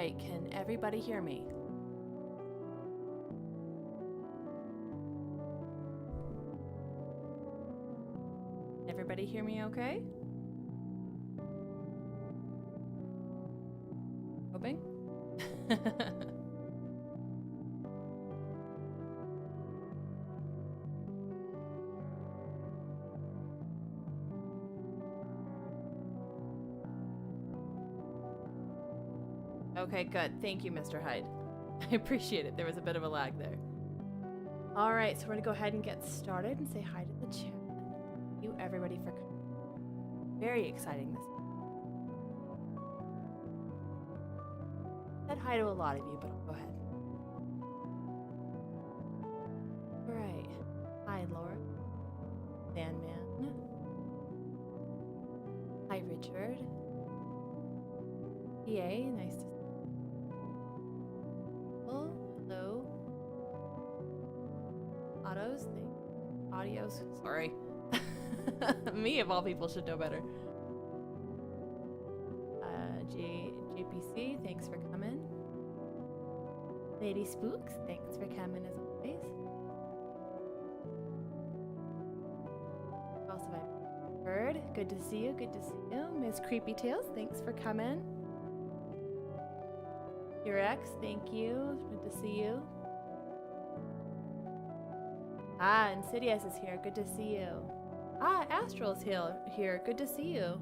right, can everybody hear me? Everybody hear me okay? Hoping? Okay, good. Thank you, Mr. Hyde. I appreciate it. There was a bit of a lag there. All right, so we're going to go ahead and get started and say hi to the chat. Thank you, everybody, for coming. Very exciting this. I said hi to a lot of you, but I'll go ahead. All right. Hi, Laura. Sandman. Hi, Richard. PA, nice to see you. Hello. Audios, sorry. Me of all people should know better. JPC, thanks for coming. Lady Spooks, thanks for coming as always. Also, I've heard. Good to see you. Good to see you. Miss Creepy Tales, thanks for coming. Your ex, thank you. Good to see you. Ah, Insidious is here. Good to see you. Ah, Astral's here. Good to see you.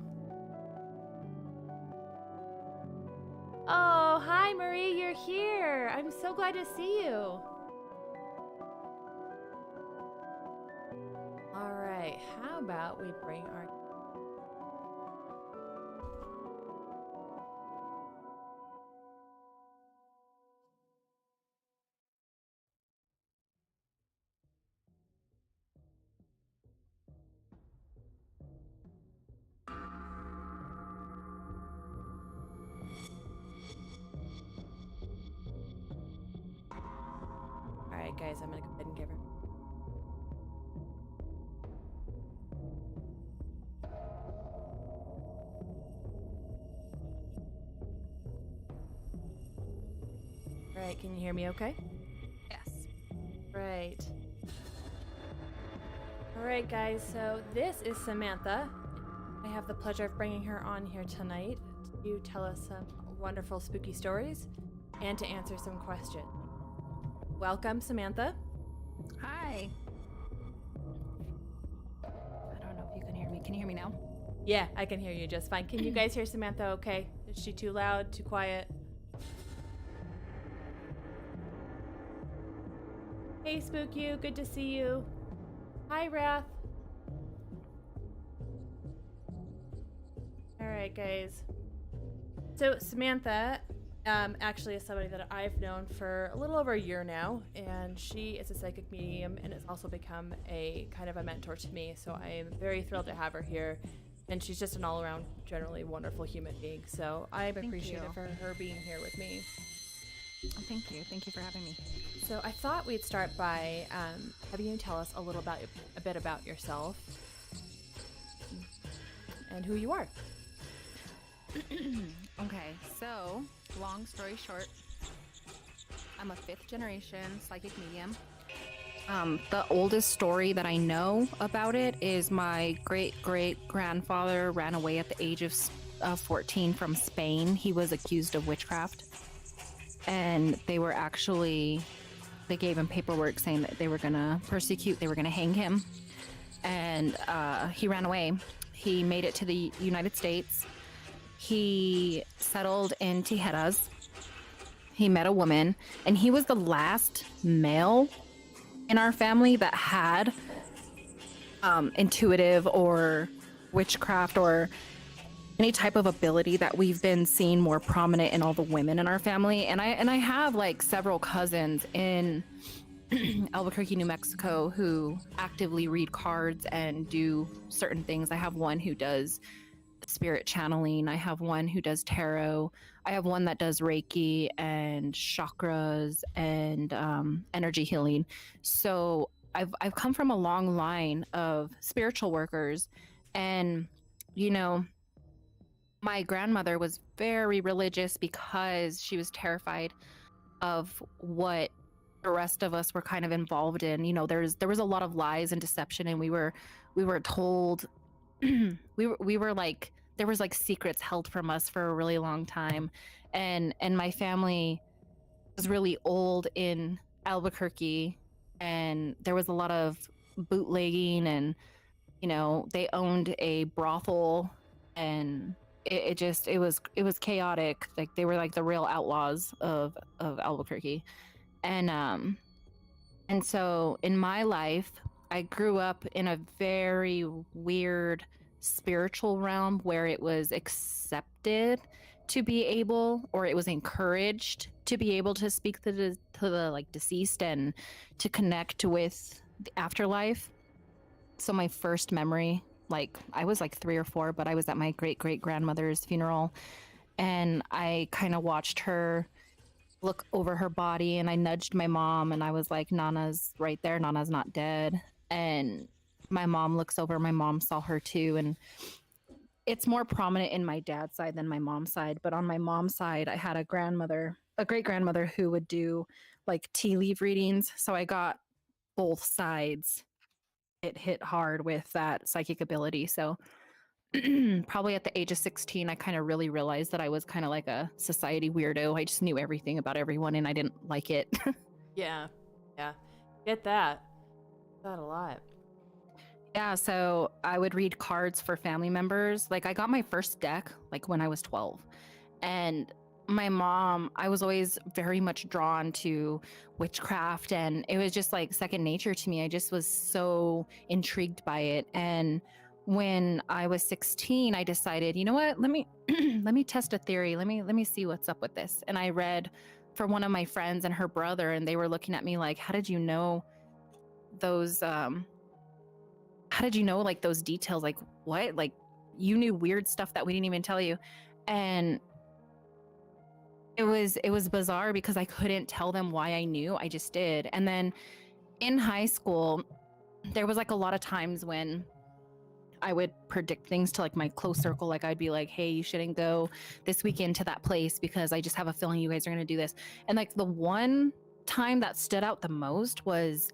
Oh, hi, Marie. You're here. I'm so glad to see you. All right. How about we bring our... All right, guys, I'm going to go ahead and give her... All right, can you hear me okay? Yes. Right. All right, guys, so this is Samantha. I have the pleasure of bringing her on here tonight to tell us some wonderful spooky stories and to answer some questions. Welcome, Samantha. Hi. I don't know if you can hear me. Can you hear me now? Yeah, I can hear you just fine. Can you guys hear Samantha okay? Is she too loud, too quiet? Hey, Spook You, good to see you. Hi, Wrath. All right, guys. So Samantha actually is somebody that I've known for a little over a year now, and she is a psychic medium and has also become a kind of a mentor to me. So I am very thrilled to have her here, and she's just an all-around, generally wonderful human being. So I'm appreciative for her being here with me. Oh, thank you. Thank you for having me. So I thought we'd start by having you tell us a bit about yourself and who you are. Okay, so long story short, I'm a 5th generation psychic medium. The oldest story that I know about it is my great-great-grandfather ran away at the age of 14 from Spain. He was accused of witchcraft, and they gave him paperwork saying that they were gonna hang him, and he ran away. He made it to the United States. He settled in Tijeras. He met a woman, and he was the last male in our family that had intuitive or witchcraft or any type of ability that we've been seeing more prominent in all the women in our family. And I have like several cousins in Albuquerque, New Mexico, who actively read cards and do certain things. I have one who does spirit channeling. I have one who does tarot. I have one that does Reiki and chakras and energy healing. So I've come from a long line of spiritual workers, and my grandmother was very religious because she was terrified of what the rest of us were kind of involved in. You know, there was a lot of lies and deception, and we were told we were like there was like secrets held from us for a really long time, and my family was really old in Albuquerque, and there was a lot of bootlegging, and you know they owned a brothel, and it was chaotic. Like they were like the real outlaws of Albuquerque, and and so in my life, I grew up in a very weird spiritual realm where it was accepted to be able, or it was encouraged to be able to speak to the like deceased and to connect with the afterlife. So my first memory, like I was like 3 or 4, but I was at my great great grandmother's funeral, and I kind of watched her look over her body, and I nudged my mom and I was like, Nana's right there, Nana's not dead. And my mom looks over, my mom saw her too, and it's more prominent in my dad's side than my mom's side. But on my mom's side, I had a great grandmother who would do like tea leaf readings. So I got both sides. It hit hard with that psychic ability. So probably at the age of 16, I kind of really realized that I was kind of like a society weirdo. I just knew everything about everyone and I didn't like it. Yeah. Yeah. Get that. That a lot. Yeah, so I would read cards for family members. Like I got my first deck like when I was 12. And my mom, I was always very much drawn to witchcraft, and it was just like second nature to me. I just was so intrigued by it. And when I was 16, I decided, you know what? Let me let me test a theory. Let me see what's up with this. And I read for one of my friends and her brother, and they were looking at me like, how did you know those how did you know like those details? Like what? Like you knew weird stuff that we didn't even tell you. And it was bizarre because I couldn't tell them why I knew. I just did. And then in high school, there was like a lot of times when I would predict things to like my close circle. Like I'd be like, hey, you shouldn't go this weekend to that place because I just have a feeling you guys are going to do this. And like the one time that stood out the most was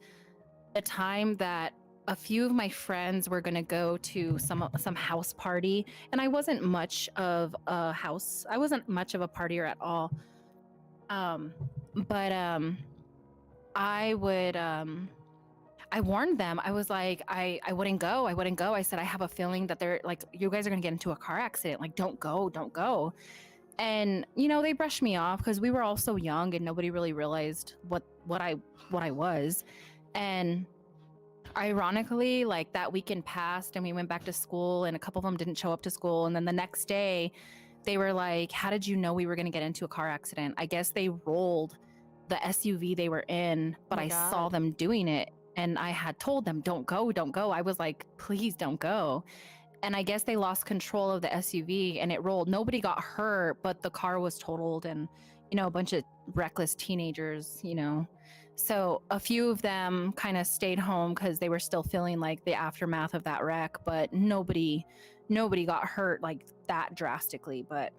the time that a few of my friends were going to go to some house party, and I wasn't much of a partier at all. But I would I warned them. I was like, I wouldn't go. I wouldn't go. I said, I have a feeling that they're like, you guys are going to get into a car accident. Like, don't go, don't go. And, you know, they brushed me off because we were all so young and nobody really realized what I was. And ironically, like that weekend passed and we went back to school, and a couple of them didn't show up to school. And then the next day they were like, how did you know we were going to get into a car accident? I guess they rolled the SUV they were in, but Oh my I God. saw them doing it. And I had told them, don't go, don't go. I was like, please don't go. And I guess they lost control of the SUV and it rolled. Nobody got hurt, but the car was totaled, and, you know, a bunch of reckless teenagers, you know. So a few of them kind of stayed home because they were still feeling like the aftermath of that wreck, but nobody got hurt like that drastically. But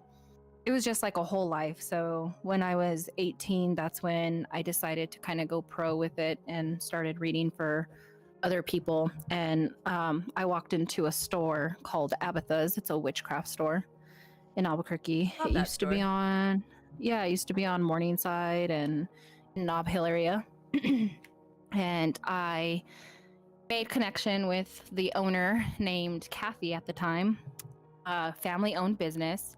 it was just like a whole life. So when I was 18, that's when I decided to kind of go pro with it and started reading for other people. And I walked into a store called Abatha's. It's a witchcraft store in Albuquerque. Love It that used to be store. on, yeah, it used to be on Morningside and Nob Hill area. And I made connection with the owner named Kathy at the time. Family owned business,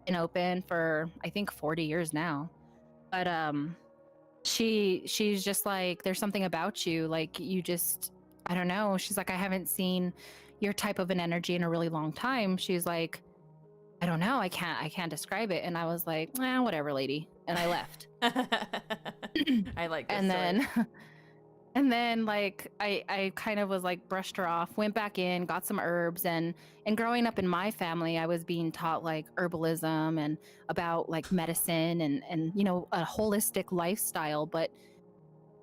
been open for I think 40 years now. But she's just like, there's something about you, like you just, I don't know. She's like, I haven't seen your type of an energy in a really long time. She's like, I don't know, I can't describe it. And I was like, whatever, lady. And I left. I like this And story. then and then like I kind of was like brushed her off, went back in, got some herbs, and growing up in my family, I was being taught like herbalism and about like medicine and you know, a holistic lifestyle. But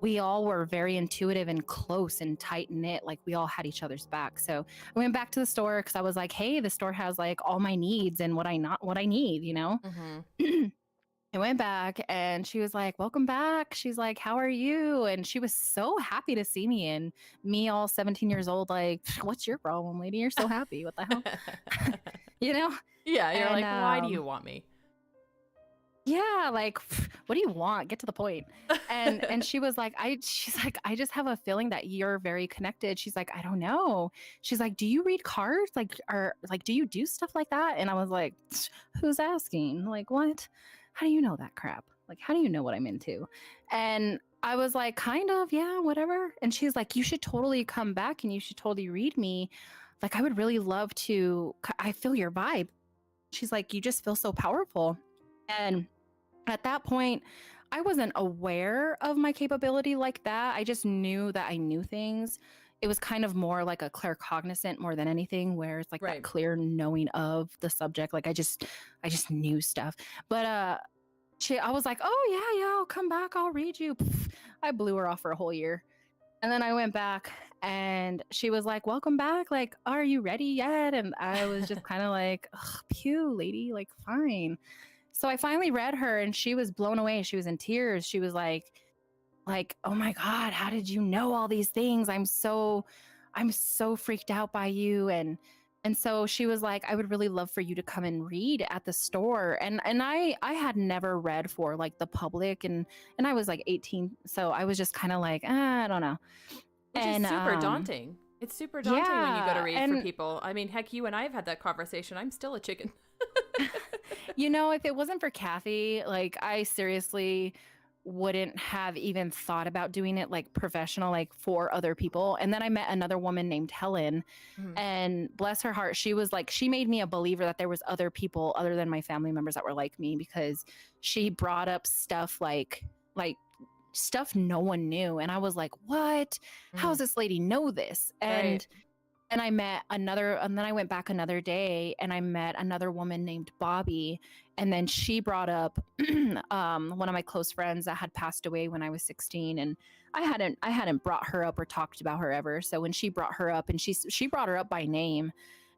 we all were very intuitive and close and tight knit. Like we all had each other's back. So I went back to the store because I was like, hey, the store has like all my needs and what I need, you know? Mm-hmm. I went back and she was like, welcome back. She's like, how are you? And she was so happy to see me. And me, all 17 years old, like, what's your problem, lady? You're so happy. What the hell? You know? Yeah, you're And like, why do you want me? yeah, like, what do you want? Get to the point. And she was like, she's like, I just have a feeling that you're very connected. She's like, I don't know. She's like, do you read cards? Like, or like, do you do stuff like that? And I was like, who's asking? Like, what? How do you know that crap? Like, how do you know what I'm into? And I was like, kind of, yeah, whatever. And she's like, you should totally come back and you should totally read me. Like, I would really love to. I feel your vibe. She's like, you just feel so powerful. And at that point, I wasn't aware of my capability like that. I just knew that I knew things. It was kind of more like a claircognizant more than anything, where it's like that Right. clear knowing of the subject. Like I just knew stuff. But I was like, oh yeah, yeah, I'll come back. I'll read you. Pff, I blew her off for a whole year. And then I went back and she was like, welcome back. Like, are you ready yet? And I was just kind of like, pew, lady, like, fine. So I finally read her and she was blown away. She was in tears. She was like, oh my God, how did you know all these things? I'm so freaked out by you. And so she was like, I would really love for you to come and read at the store. And I had never read for like the public and I was like 18. So I was just kind of like, I don't know. Which And is super daunting. It's super daunting when you go to yeah, read for and people. I mean, heck, you and I have had that conversation. I'm still a chicken. you know, if it wasn't for Kathy, like I seriously wouldn't have even thought about doing it like professional, like for other people. And then I met another woman named Helen, Mhm. and bless her heart, she was like, she made me a believer that there was other people other than my family members that were like me, because she brought up stuff like stuff no one knew. And I was like, what? How does Mhm. this lady know this? Right. And I met another, and then I went back another day and I met another woman named Bobby. And then she brought up one of my close friends that had passed away when I was 16. And I hadn't brought her up or talked about her ever. So when she brought her up, and she brought her up by name,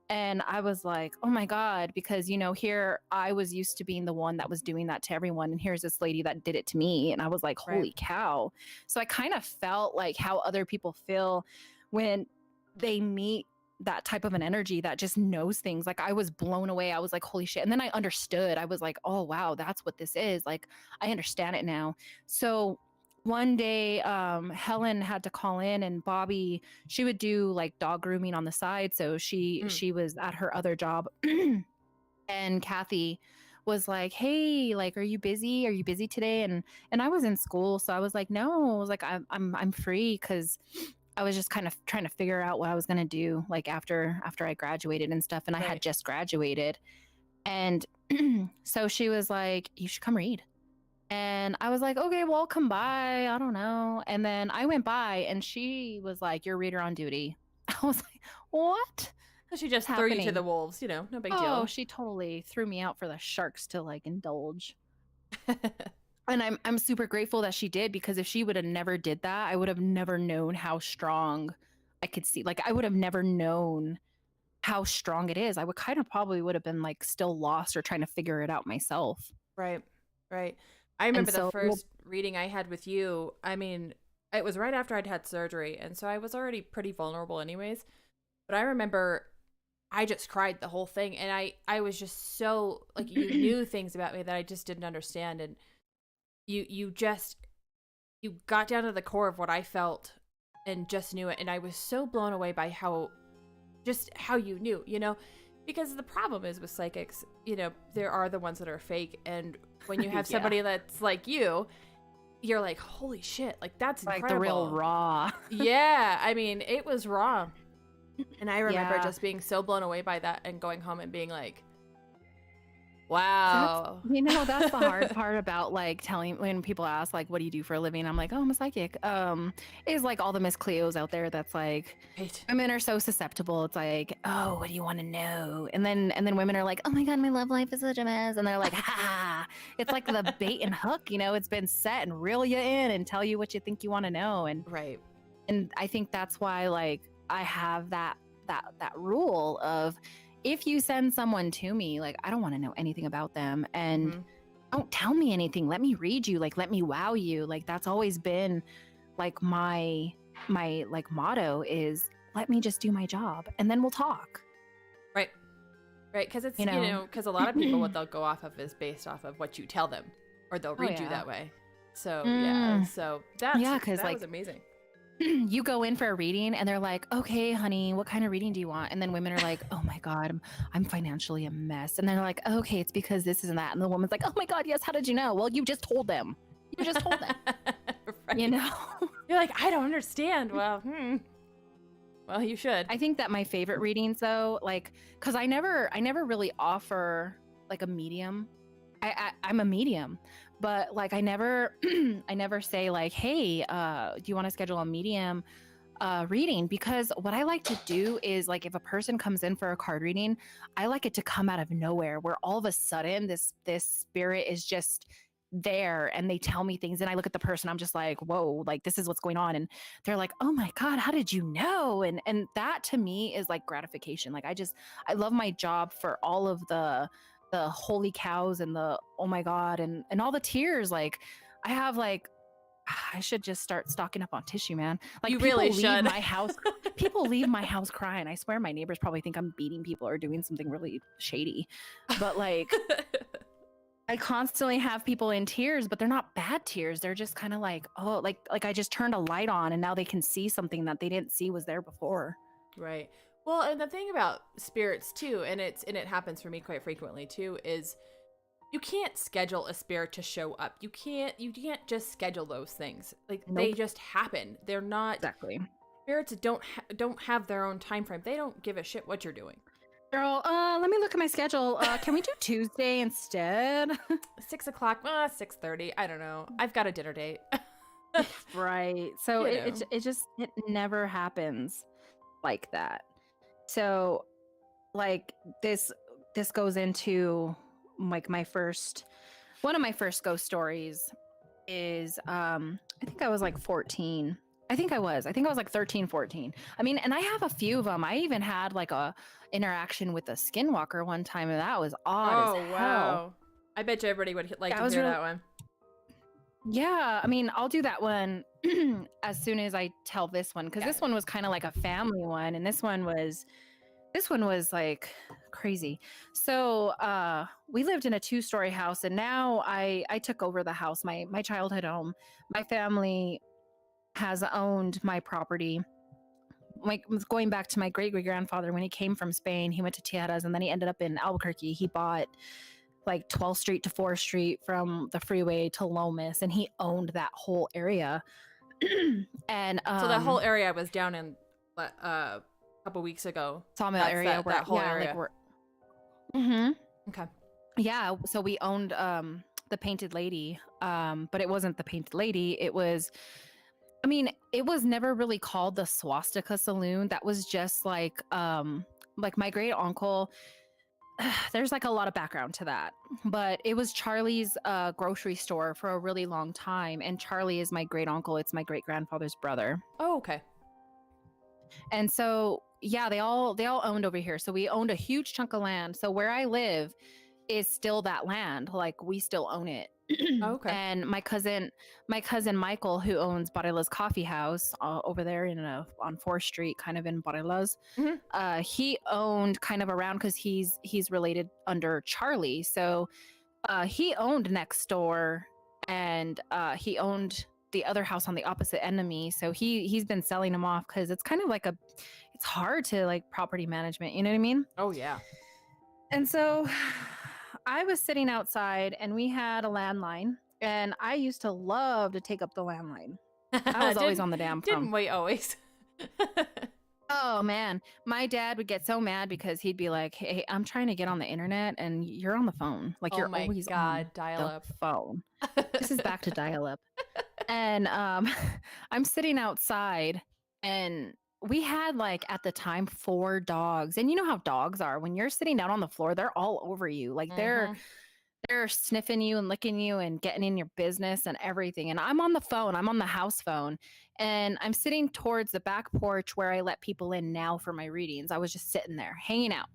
and I was like, oh my God, because, you know, here I was used to being the one that was doing that to everyone. And here's this lady that did it to me. And I was like, Right. holy cow. So I kind of felt like how other people feel when they meet that type of an energy that just knows things. Like I was blown away. I was like, holy shit. And then I understood. I was like, oh wow, that's what this is. Like I understand it now. So one day Helen had to call in, and Bobby, she would do like dog grooming on the side. So Mm. she was at her other job. And Kathy was like, hey, like, are you busy? Are you busy today? And I was in school, so I was like, no. I was like, I'm free, because I was just kind of trying to figure out what I was gonna do like after I graduated and stuff. And I had Right. just graduated. And so she was like, you should come read. And I was like, okay, well, I'll come by. I don't know. And then I went by and she was like, you're reader on duty. I was like, what? So she What's just threw you to the happening? wolves, no big Oh, deal. she totally threw me out for the sharks to like indulge. And I'm super grateful that she did, because if she would have never did that, I would have never known how strong I could see. Like I would have never known how strong it is. I would kind of probably would have been like still lost or trying to figure it out myself. Right. Right. I And remember the so, well, first reading I had with you. I mean, it was right after I'd had surgery, and so I was already pretty vulnerable anyways. But I remember I just cried the whole thing, and I was just so like, you knew things about me that I just didn't understand, and you just, you got down to the core of what I felt and just knew it. And I was so blown away by how you knew, because the problem is with psychics, there are the ones that are fake. And when you have yeah, somebody that's like you're like, holy shit, like that's like incredible. the real raw. Yeah. I mean, it was raw. And I remember Yeah. just being so blown away by that and going home and being like, Wow. That's the hard part about like telling when people ask like, what do you do for a living? I'm like, oh, I'm a psychic. Is like all the Miss Cleos out there that's like, Right. women are so susceptible. It's like, oh, what do you want to know? And then women are like, oh my God, my love life is such a mess. And they're like, ha. It's like the bait and hook, it's been set and reel you in and tell you what you think you want to know. Right. And I think that's why like I have that rule of, if you send someone to me, like, I don't want to know anything about them, and don't tell me anything. Let me read you. Like, let me wow you. Like, that's always been like my like motto is, let me just do my job and then we'll talk. Right. Right. Because it's, because a lot of people, what they'll go off of is based off of what you tell them, or they'll read you that way. So, yeah. So that was amazing. You go in for a reading and they're like, okay, honey, what kind of reading do you want? And then women are like, oh my God, I'm financially a mess. And they're like, okay, it's because this and that. And the woman's like, oh my God, yes, how did you know? Well, you just told them. You just told them. Right. You're like, I don't understand. Well, well, you should. I think that my favorite readings though, like, cause I never really offer like a medium. I'm a medium, but like I never say like, hey, do you want to schedule a medium reading? Because what I like to do is, like, if a person comes in for a card reading, I like it to come out of nowhere, where all of a sudden this spirit is just there and they tell me things and I look at the person, I'm just like, whoa, like this is what's going on. And they're like, oh my God, how did you know? And that to me is like gratification. Like I love my job for all of the holy cows and the oh my God and all the tears. Like I have like, I should just start stocking up on tissue, man. Like, you really should. My house, people leave my house crying. I swear my neighbors probably think I'm beating people or doing something really shady. But like I constantly have people in tears, but they're not bad tears. They're just kind of like, oh, like I just turned a light on and now they can see something that they didn't see was there before. Right. Well, and the thing about spirits too, and it happens for me quite frequently too, is you can't schedule a spirit to show up. You can't just schedule those things. Like They just happen. They're not exactly. Spirits don't have their own time frame. They don't give a shit what you're doing. Girl, let me look at my schedule. Can we do Tuesday instead? 6 o'clock, 6:30. I don't know. I've got a dinner date. Right. So it never happens like that. So like this goes into like one of my first ghost stories is I think I was like 14. I think I was like 13, 14. I mean, and I have a few of them. I even had like a interaction with a skinwalker one time, and that was odd as hell. Wow. I bet you everybody would like to hear that one. Yeah, I mean, I'll do that one as soon as I tell this one, because this one was kind of like a family one, and this one was like crazy. So we lived in a 2-story house, and now I took over the house, my childhood home. My family has owned my property. Like, going back to my great-great-grandfather, when he came from Spain, he went to Tierras, and then he ended up in Albuquerque. He bought like 12th Street to 4th Street from the freeway to Lomas, and he owned that whole area. And so that whole area was down in a couple weeks ago. Sawmill area, that whole area. Like Okay. Yeah, so we owned the Painted Lady, but it wasn't the Painted Lady. It was, I mean, it was never really called the Swastika Saloon. That was just like my great uncle. There's like a lot of background to that, but it was Charlie's grocery store for a really long time. And Charlie is my great uncle. It's my great grandfather's brother. Oh, okay. And so, yeah, they all owned over here. So we owned a huge chunk of land. So where I live is still that land. Like, we still own it. Okay. And my cousin Michael, who owns Barella's Coffee House over there on 4th Street, kind of in Barella's, he owned kind of around, because he's related under Charlie. So he owned next door, and he owned the other house on the opposite end of me. So he's been selling them off, because it's kind of like it's hard to like property management. You know what I mean? Oh yeah. And so I was sitting outside, and we had a landline, and I used to love to take up the landline. I was always on the damn phone. Didn't we always? Oh man, my dad would get so mad because he'd be like, "Hey, I'm trying to get on the internet and you're on the phone. Like Oh you're my always on God, dial the up. phone." This is back to dial-up. And I'm sitting outside and we had like at the time 4 dogs. And you know how dogs are. When you're sitting down on the floor, they're all over you. Like Mm-hmm. they're sniffing you and licking you and getting in your business and everything. And I'm on the phone, I'm on the house phone, and I'm sitting towards the back porch where I let people in now for my readings. I was just sitting there hanging out.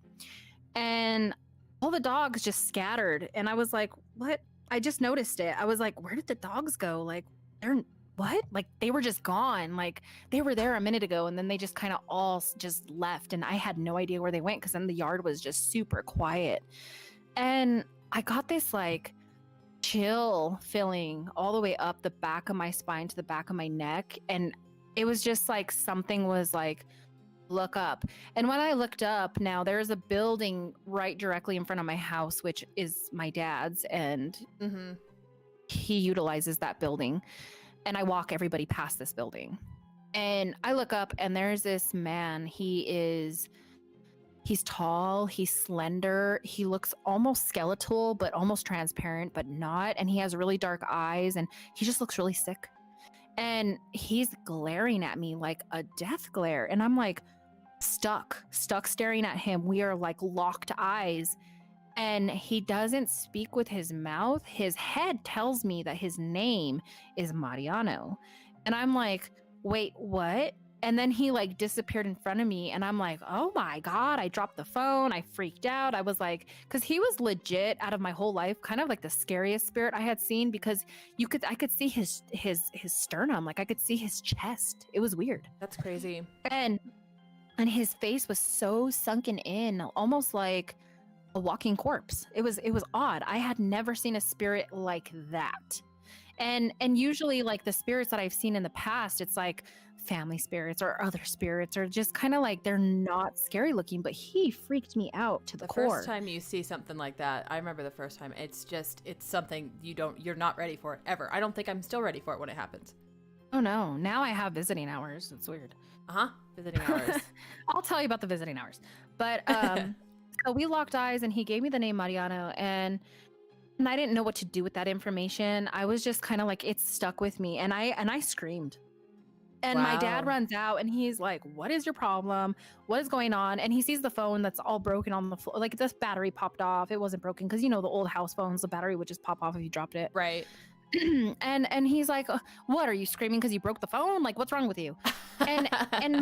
And all the dogs just scattered. And I was like, what? I just noticed it. I was like, where did the dogs go? Like, they're what? Like, they were just gone. Like, they were there a minute ago and then they just kind of all just left. And I had no idea where they went because then the yard was just super quiet. And I got this like chill feeling all the way up the back of my spine to the back of my neck. And it was just like something was like, look up. And when I looked up, now there's a building right directly in front of my house, which is my dad's, and Mm-hmm. he utilizes that building. And I walk everybody past this building. And I look up and there's this man. He's tall, he's slender, he looks almost skeletal, but almost transparent, but not. And he has really dark eyes and he just looks really sick. And he's glaring at me like a death glare. And I'm like, stuck staring at him. We are like locked eyes. And he doesn't speak with his mouth. His head tells me that his name is Mariano. And I'm like, wait, what? And then he like disappeared in front of me. And I'm like, oh my God, I dropped the phone. I freaked out. I was like, because he was legit out of my whole life, kind of like the scariest spirit I had seen, because I could see his sternum. Like I could see his chest. It was weird. That's crazy. And his face was so sunken in, almost like a walking corpse. It was odd. I had never seen a spirit like that. And usually like the spirits that I've seen in the past, it's like family spirits or other spirits or just kind of like they're not scary looking, but he freaked me out to the core. First time you see something like that, I remember the first time, it's something you're not ready for it ever. I don't think I'm still ready for it when it happens. Oh no, now I have visiting hours. It's weird. Visiting hours. I'll tell you about the visiting hours. But so we locked eyes and he gave me the name Mariano and I didn't know what to do with that information. I was just kind of like, it stuck with me and I screamed. And my dad Wow. runs out and he's like, what is your problem? What is going on? And he sees the phone that's all broken on the floor. Like this battery popped off. It wasn't broken because, you know, the old house phones, the battery would just pop off if you dropped it. Right. and he's like, what, are you screaming because you broke the phone? Like, what's wrong with you? And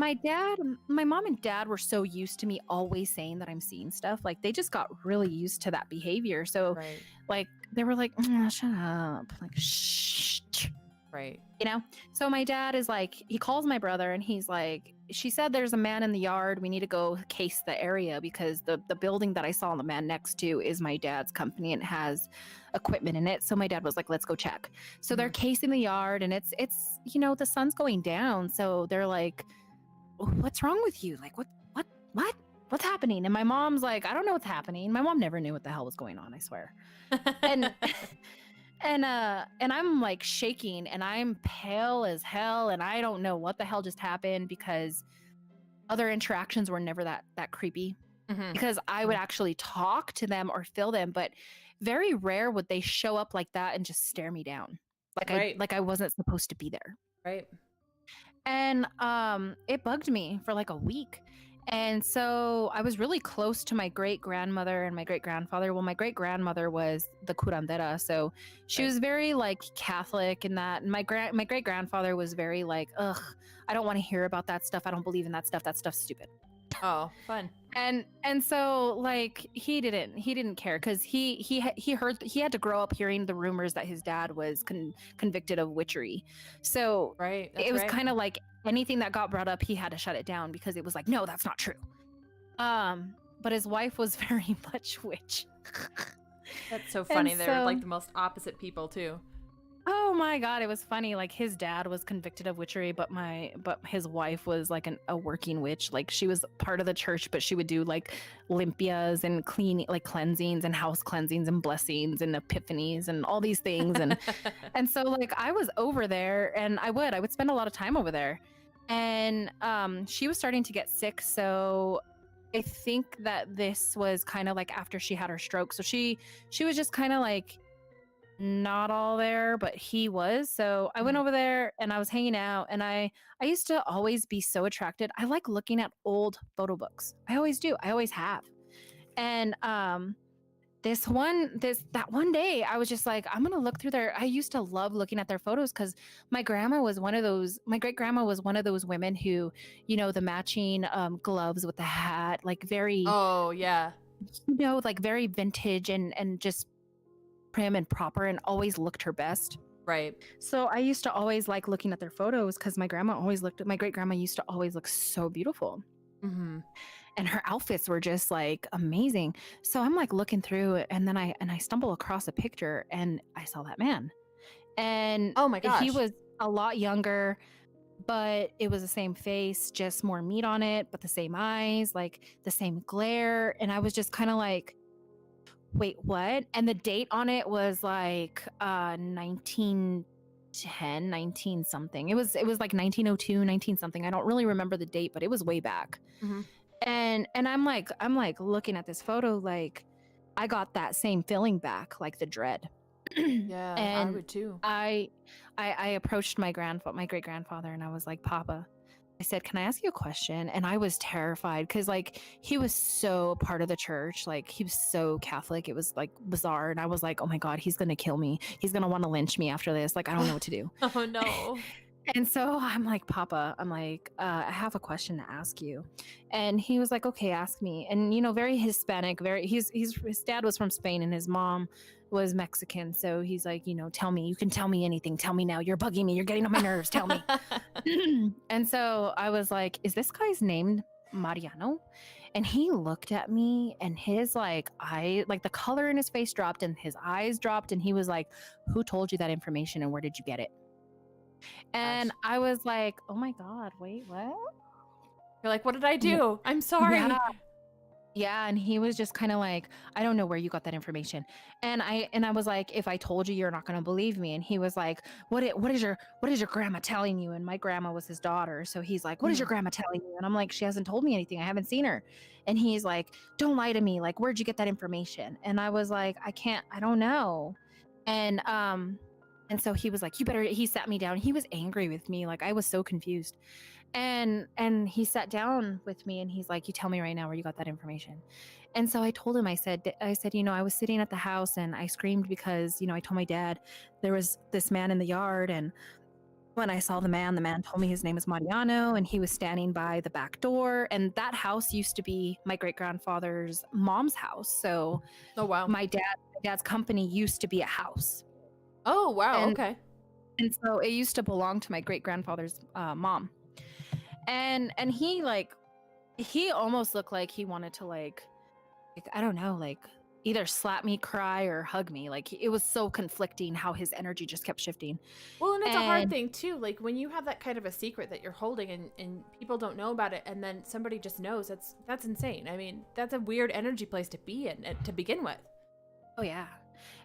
my mom and dad were so used to me always saying that I'm seeing stuff. Like they just got really used to that behavior. So Right. like they were like, shut up, like shh. Right. You know? So my dad is like, he calls my brother and he's like, she said there's a man in the yard. We need to go case the area because the building that I saw the man next to is my dad's company and has equipment in it. So my dad was like, let's go check. So they're casing the yard and it's, you know, the sun's going down. So they're like, what's wrong with you? Like, what's happening? And my mom's like, I don't know what's happening. My mom never knew what the hell was going on, I swear. And and I'm like shaking and I'm pale as hell and I don't know what the hell just happened because other interactions were never that creepy. Because I would actually talk to them or feel them, but very rare would they show up like that and just stare me down. Like I wasn't supposed to be there. Right. And it bugged me for like a week. And so I was really close to my great grandmother and my great grandfather. Well, my great grandmother was the curandera, so she was very like Catholic in that. And my great grandfather was very like, ugh, I don't want to hear about that stuff. I don't believe in that stuff. That stuff's stupid. Oh, fun. And so like he didn't care because he had to grow up hearing the rumors that his dad was convicted of witchery. So Right. it was kind of like anything that got brought up, he had to shut it down because it was like, no, that's not true. But his wife was very much witch. That's so funny. They're like the most opposite people too. Oh my God, it was funny. Like his dad was convicted of witchery, but his wife was like a working witch. Like she was part of the church, but she would do like limpias and cleansings and house cleansings and blessings and epiphanies and all these things. And and so like I was over there and I would spend a lot of time over there. And she was starting to get sick, so I think that this was kind of like after she had her stroke. So she was just kind of like not all there, but he was. So I went over there and I was hanging out, and I used to always be so attracted. I like looking at old photo books. I always do. I always have. And that one day I was just like, I'm gonna look through their. I used to love looking at their photos because my grandma was one of those. My great grandma was one of those women who, the matching gloves with the hat, like very, Oh, yeah. like very vintage and just prim and proper, and always looked her best. Right. So I used to always like looking at their photos because my great grandma used to always look so beautiful. Mm-hmm. And her outfits were just like amazing. So I'm like looking through it, and then I stumble across a picture, and I saw that man. And Oh my he gosh. was a lot younger, but it was the same face, just more meat on it, but the same eyes, like the same glare. And I was just kind of like, wait, what? And the date on it was like 1910, 19 something. It was like 1902, 19 something. I don't really remember the date, but it was way back. Mm-hmm. And I'm like looking at this photo, like I got that same feeling back, like the dread. Yeah, I And would too. I approached my great grandfather, and I was like, Papa, I said, can I ask you a question? And I was terrified because like he was so part of the church, like he was so Catholic, it was like bizarre. And I was like, oh my God, he's gonna kill me, he's gonna want to lynch me after this, like I don't know what to do. Oh no. And so I'm like, Papa, I'm like, I have a question to ask you. And he was like, okay, ask me. And, very Hispanic, his dad was from Spain and his mom was Mexican. So he's like, tell me, you can tell me anything. Tell me now. You're bugging me. You're getting on my nerves. Tell me. And so I was like, is this guy's name Mariano? And he looked at me, and his like the color in his face dropped and his eyes dropped. And he was like, who told you that information and where did you get it? And Gosh. I was like, oh my God, wait, what? You're like, what did I Yeah. do? I'm sorry. Yeah. And he was just kind of like, I don't know where you got that information. And I was like, if I told you, you're not going to believe me. And he was like, what is your grandma telling you? And my grandma was his daughter. So he's like, what is your grandma telling you? And I'm like, she hasn't told me anything. I haven't seen her. And he's like, don't lie to me. Like, where'd you get that information? And I was like, I don't know. And so he was like, he sat me down. He was angry with me. Like I was so confused. And he sat down with me, and he's like, you tell me right now where you got that information. And so I told him, I said, I was sitting at the house and I screamed because, I told my dad there was this man in the yard. And when I saw the man told me his name was Mariano, and he was standing by the back door. And that house used to be my great grandfather's mom's house. So Oh wow. my dad's company used to be a house. Oh wow. And Okay. And so it used to belong to my great grandfather's mom. And he almost looked like he wanted to like I don't know, like either slap me, cry, or hug me. Like it was so conflicting how his energy just kept shifting. Well, and it's a hard thing too. Like when you have that kind of a secret that you're holding, and people don't know about it, and then somebody just knows, that's insane. I mean, that's a weird energy place to be in to begin with. Oh yeah.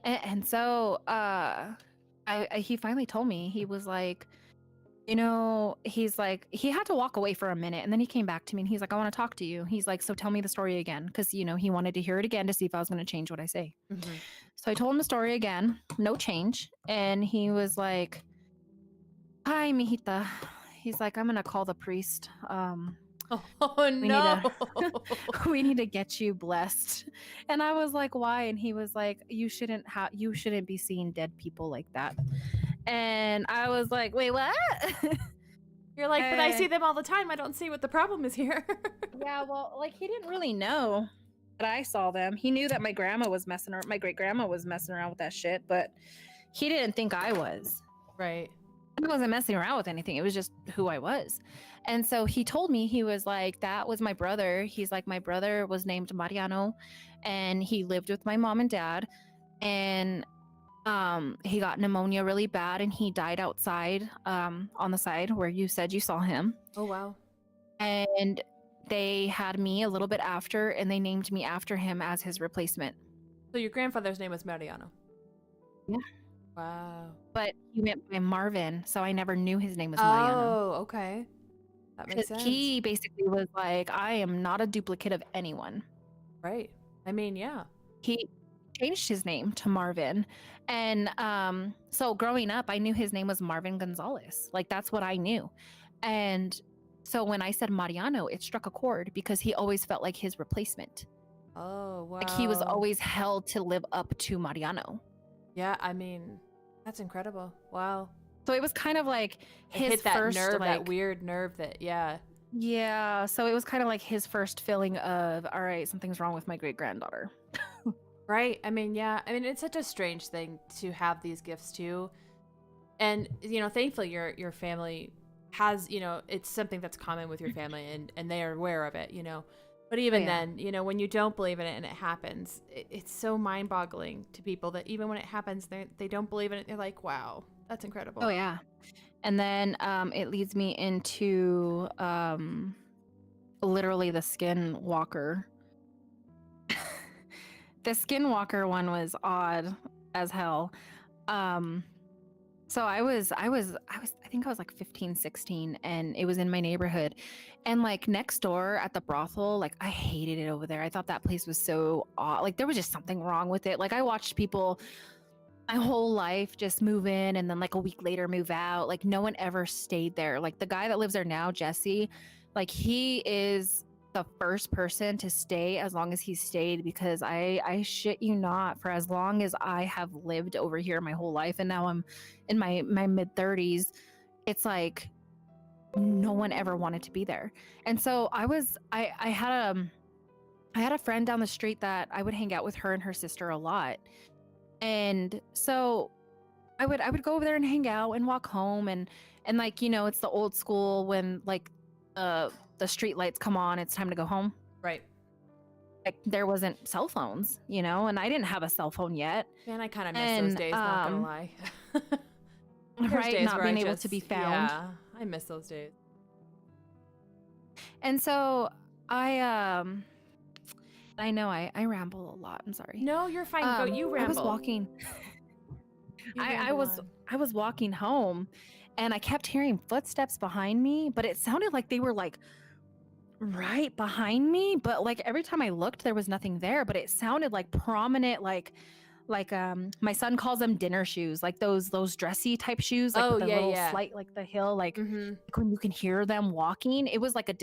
And so he finally told me, he was like, he's like, he had to walk away for a minute, and then he came back to me, and he's like, I want to talk to you. He's like, so tell me the story again, because he wanted to hear it again to see if I was going to change what I say. Mm-hmm. So I told him the story again, no change. And he was like, hi, mijita. He's like, I'm going to call the priest. Oh no. We need to get you blessed. And I was like, why? And he was like, you shouldn't be seeing dead people like that. And I was like, wait, what? You're like, but I see them all the time. I don't see what the problem is here. Yeah, well, like he didn't really know that I saw them. He knew that my great grandma was messing around with that shit, but he didn't think I was. Right. I wasn't messing around with anything. It was just who I was. And so he told me, he was like, that was my brother. He's like, my brother was named Mariano, and he lived with my mom and dad. And he got pneumonia really bad, and he died outside on the side where you said you saw him. Oh, wow. And they had me a little bit after, and they named me after him as his replacement. So your grandfather's name was Mariano? Yeah. Wow. But he went by Marvin, so I never knew his name was Mariano. Oh, okay. That makes sense. He basically was like, I am not a duplicate of anyone. Right. I mean, yeah. He changed his name to Marvin. And so growing up, I knew his name was Marvin Gonzalez. Like, that's what I knew. And so when I said Mariano, it struck a chord because he always felt like his replacement. Oh, wow. Like, he was always held to live up to Mariano. Yeah, I mean, that's incredible. Wow. So it was kind of like his hit that first nerve, like, that weird nerve that, yeah. Yeah, so it was kind of like his first feeling of, all right, something's wrong with my great granddaughter. Right. I mean, yeah. I mean, it's such a strange thing to have these gifts too. And, you know, thankfully your family has, you know, it's something that's common with your family and they are aware of it, you know. But even then, you know, when you don't believe in it and it happens, it's so mind-boggling to people that even when it happens, they don't believe in it. They're like, wow, that's incredible. Oh, yeah. And then it leads me into literally the Skinwalker. The Skinwalker one was odd as hell. So I think I was like 15, 16, and it was in my neighborhood. And like next door at the brothel, like I hated it over there. I thought that place was so odd. Like there was just something wrong with it. Like I watched people my whole life just move in and then like a week later move out. Like no one ever stayed there. Like the guy that lives there now, Jesse, like he is the first person to stay as long as he stayed, because I shit you not, for as long as I have lived over here my whole life, and now I'm in my mid 30s, it's like no one ever wanted to be there. And so I had a friend down the street that I would hang out with, her and her sister, a lot. And so I would go over there and hang out and walk home, and like, you know, it's the old school when like the street lights come on, it's time to go home. Right. Like there wasn't cell phones, you know, and I didn't have a cell phone yet. Man, I kind of miss those days, not gonna lie. Right, not being able to be found. Yeah, I miss those days. And so I know I ramble a lot. I'm sorry. No, you're fine. Go, you ramble. I was walking. I was walking home, and I kept hearing footsteps behind me, but it sounded like they were like right behind me. But like every time I looked, there was nothing there. But it sounded like prominent, like my son calls them dinner shoes, like those dressy type shoes, like with the little slight, like the heel, like when you can hear them walking. It was like a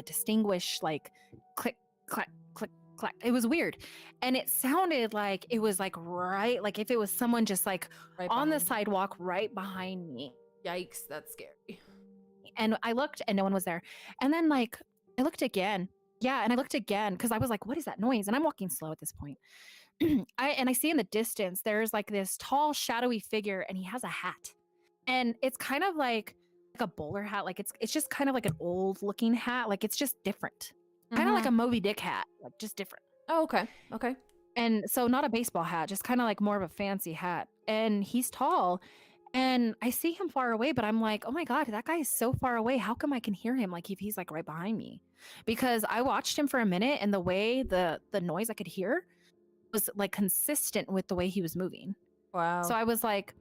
distinguished like click clack click clack. It was weird, and it sounded like it was like right, like if it was someone just like right on the sidewalk right behind me. Yikes, that's scary. And I looked and no one was there. And then like I looked again. Yeah, and I looked again because I was like, what is that noise? And I'm walking slow at this point. I see in the distance there's like this tall shadowy figure, and he has a hat. And it's kind of like a bowler hat. Like it's just kind of like an old looking hat. Like it's just different. Kind of like a Moby Dick hat, like just different. Oh, okay. Okay. And so not a baseball hat, just kind of like more of a fancy hat. And he's tall. And I see him far away, but I'm like, oh my God, that guy is so far away. How come I can hear him? Like if he's like right behind me, because I watched him for a minute, and the way the noise I could hear was like consistent with the way he was moving. Wow. So I was like,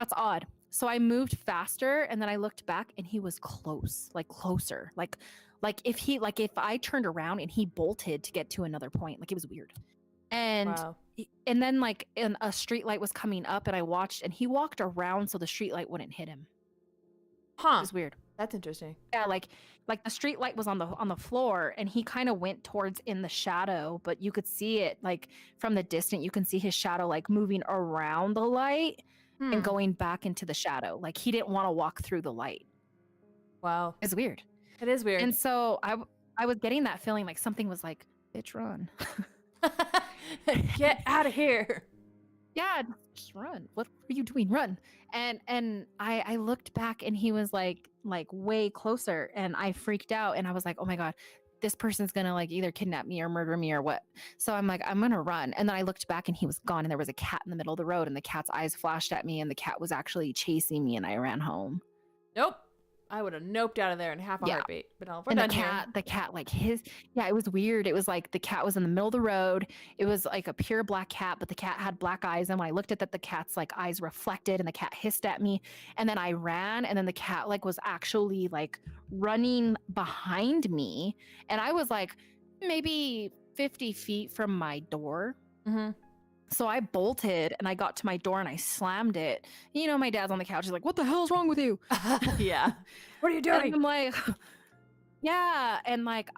that's odd. So I moved faster, and then I looked back, and he was close, like closer, like if I turned around and he bolted to get to another point, like it was weird. And wow. And then like a street light was coming up, and I watched, and he walked around so the street light wouldn't hit him. Huh. It was weird. That's interesting. Yeah, like the street light was on the floor, and he kind of went towards in the shadow, but you could see it like from the distance. You can see his shadow like moving around the light and going back into the shadow. Like he didn't want to walk through the light. Wow. It's weird. It is weird. And so I was getting that feeling like something was like, bitch, run. Get out of here. Yeah, just run. What are you doing? Run. And I looked back, and he was like way closer, and I freaked out, and I was like, oh my God, this person's gonna like either kidnap me or murder me or what. So I'm like, I'm gonna run. And then I looked back, and he was gone, and there was a cat in the middle of the road, and the cat's eyes flashed at me, and the cat was actually chasing me, and I ran home. Nope. I would have noped out of there in half a Yeah. heartbeat. But no, we're And done the cat, like it was weird. It was like the cat was in the middle of the road. It was like a pure black cat, but the cat had black eyes. And when I looked at that, the cat's like eyes reflected, and the cat hissed at me. And then I ran, and then the cat like was actually like running behind me, and I was like maybe 50 feet from my door. here. So I bolted, and I got to my door, and I slammed it. You know, my dad's on the couch. He's like, "What the hell's wrong with you?" Yeah. What are you And doing? I'm like, yeah. And like,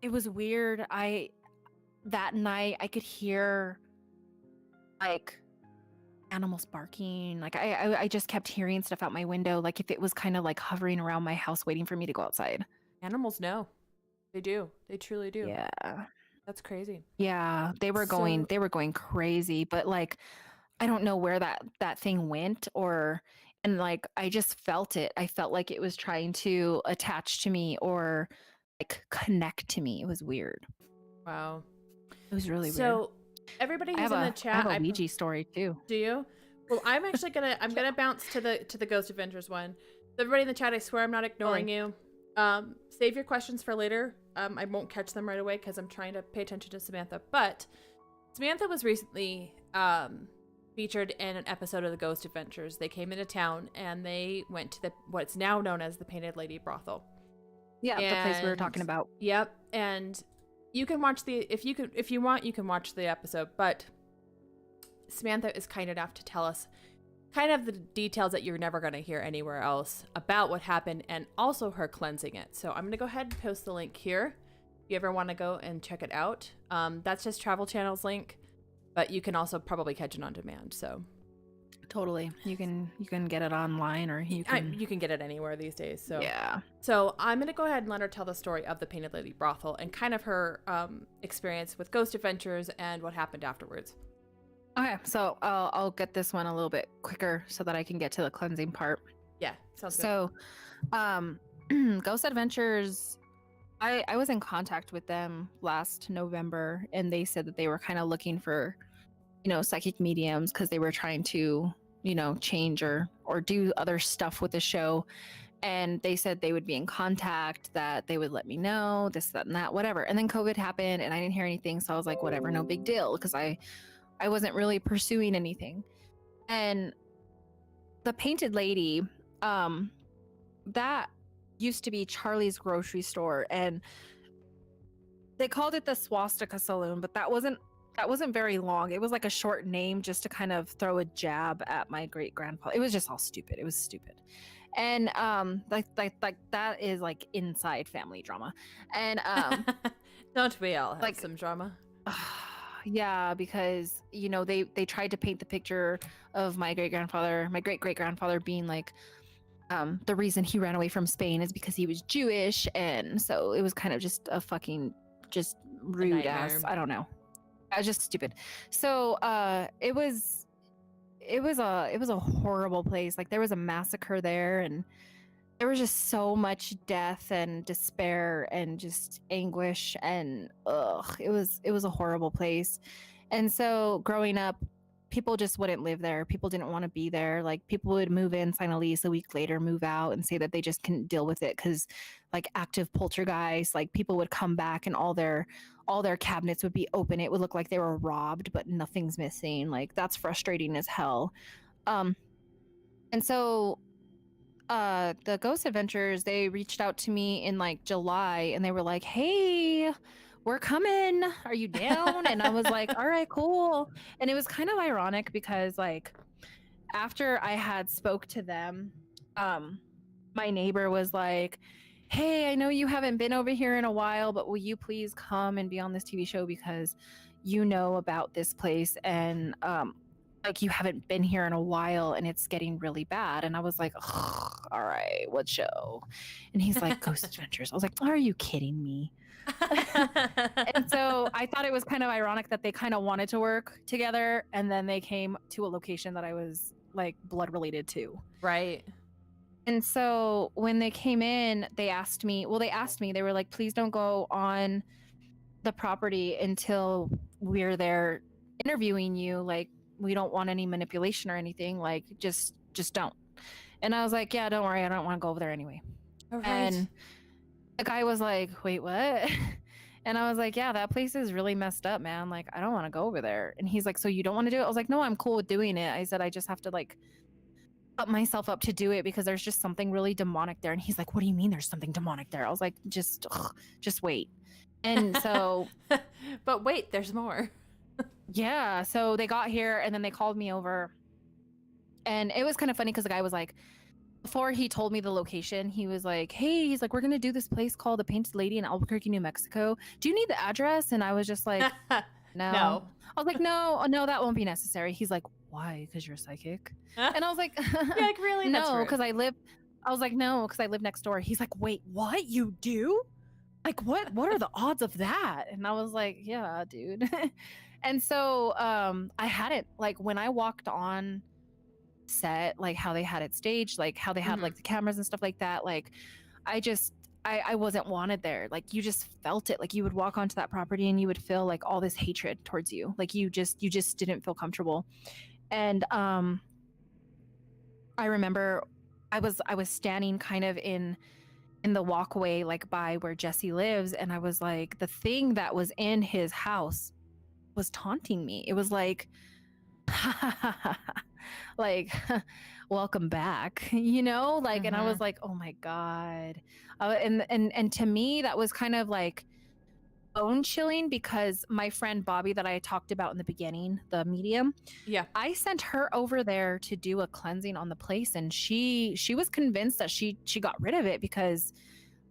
it was weird. That night I could hear like animals barking. Like I just kept hearing stuff out my window. Like if it was kind of like hovering around my house, waiting for me to go outside. Animals know. They do. They truly do. Yeah. That's crazy. Yeah. They were going crazy, but like, I don't know where that thing went, and like I just felt it. I felt like it was trying to attach to me or like connect to me. It was weird. Wow. It was really weird. So everybody who's in the chat, I have a Ouija story too. Do you? Well, I'm actually gonna bounce to the Ghost Adventures one. So everybody in the chat, I swear I'm not ignoring you. Save your questions for later. I won't catch them right away because I'm trying to pay attention to Samantha. But Samantha was recently featured in an episode of the Ghost Adventures. They came into town and they went to what's now known as the Painted Lady Brothel. Yeah, the place we were talking about. Yep, and you can watch if you want, you can watch the episode. But Samantha is kind enough to tell us kind of the details that you're never going to hear anywhere else about what happened, and also her cleansing it. So I'm going to go ahead and post the link here if you ever want to go and check it out. That's just Travel Channel's link, but you can also probably catch it on demand. So totally, you can get it online, or you can get it anywhere these days. So yeah. So I'm going to go ahead and let her tell the story of the Painted Lady Brothel and kind of her experience with Ghost Adventures and what happened afterwards. Okay, so I'll get this one a little bit quicker so that I can get to the cleansing part. Yeah, sounds good. So, Ghost Adventures, I was in contact with them last November, and they said that they were kind of looking for, psychic mediums because they were trying to, change or do other stuff with the show. And they said they would be in contact, that they would let me know, this, that, and that, whatever. And then COVID happened, and I didn't hear anything, so I was like, whatever, no big deal, because I wasn't really pursuing anything. And the Painted Lady, that used to be Charlie's grocery store, and they called it the Swastika Saloon, but that wasn't very long. It was like a short name just to kind of throw a jab at my great grandpa. It was just all stupid. It was stupid. And like that is like inside family drama. And don't we all have some drama? Yeah, because they tried to paint the picture of my great great grandfather being like the reason he ran away from Spain is because he was Jewish, and so it was kind of just a fucking just rude ass. I don't know. I was just stupid. So it was a horrible place. Like there was a massacre there, and there was just so much death and despair and just anguish, and it was a horrible place. And so growing up, people just wouldn't live there. People didn't want to be there. Like people would move in, sign a lease, a week later move out, and say that they just couldn't deal with it because like active poltergeists, like people would come back and all their cabinets would be open. It would look like they were robbed, but nothing's missing. Like that's frustrating as hell. And so the Ghost Adventures, they reached out to me in like July, and they were like, hey, we're coming, are you down? And I was like, all right, cool. And it was kind of ironic because like after I had spoke to them, my neighbor was like, hey, I know you haven't been over here in a while, but will you please come and be on this TV show because you know about this place, and like you haven't been here in a while and it's getting really bad. And I was like, all right, what show? And he's like, Ghost Adventures. I was like, are you kidding me? And so I thought it was kind of ironic that they kind of wanted to work together, and then they came to a location that I was like blood related to. Right. And so when they came in, they asked me, they were like, please don't go on the property until we're there interviewing you. Like, we don't want any manipulation or anything. Like, just don't. And I was like, yeah, don't worry, I don't want to go over there anyway. All right. And the guy was like, wait, what? And I was like, yeah, that place is really messed up, man. Like, I don't want to go over there. And he's like, so you don't want to do it? I was like, no, I'm cool with doing it. I said, I just have to like put myself up to do it because there's just something really demonic there. And he's like, what do you mean there's something demonic there? I was like, just wait. And so, but wait, there's more. yeah. So they got here and then they called me over. And it was kind of funny because the guy was like, before he told me the location, he was like, hey, he's like, we're going to do this place called the Painted Lady in Albuquerque, New Mexico. Do you need the address? And I was just like, no. I was like, no, that won't be necessary. He's like, why? Because you're psychic. And I was like, yeah, like really? No, because I live next door. He's like, wait, what? You do? Like, what are the odds of that? And I was like, yeah, dude. And so I hadn't, like, when I walked on set, like how they had it staged, like how they had like the cameras and stuff like that, like I wasn't wanted there. Like you just felt it. Like you would walk onto that property and you would feel like all this hatred towards you. Like you just didn't feel comfortable. And I remember I was standing kind of in the walkway, like by where Jesse lives, and I was like, the thing that was in his house was taunting me. It was like like welcome back, you know, like and I was like, oh my god. And to me that was kind of like bone chilling because my friend Bobby that I talked about in the beginning, the medium, I sent her over there to do a cleansing on the place, and she was convinced that she got rid of it because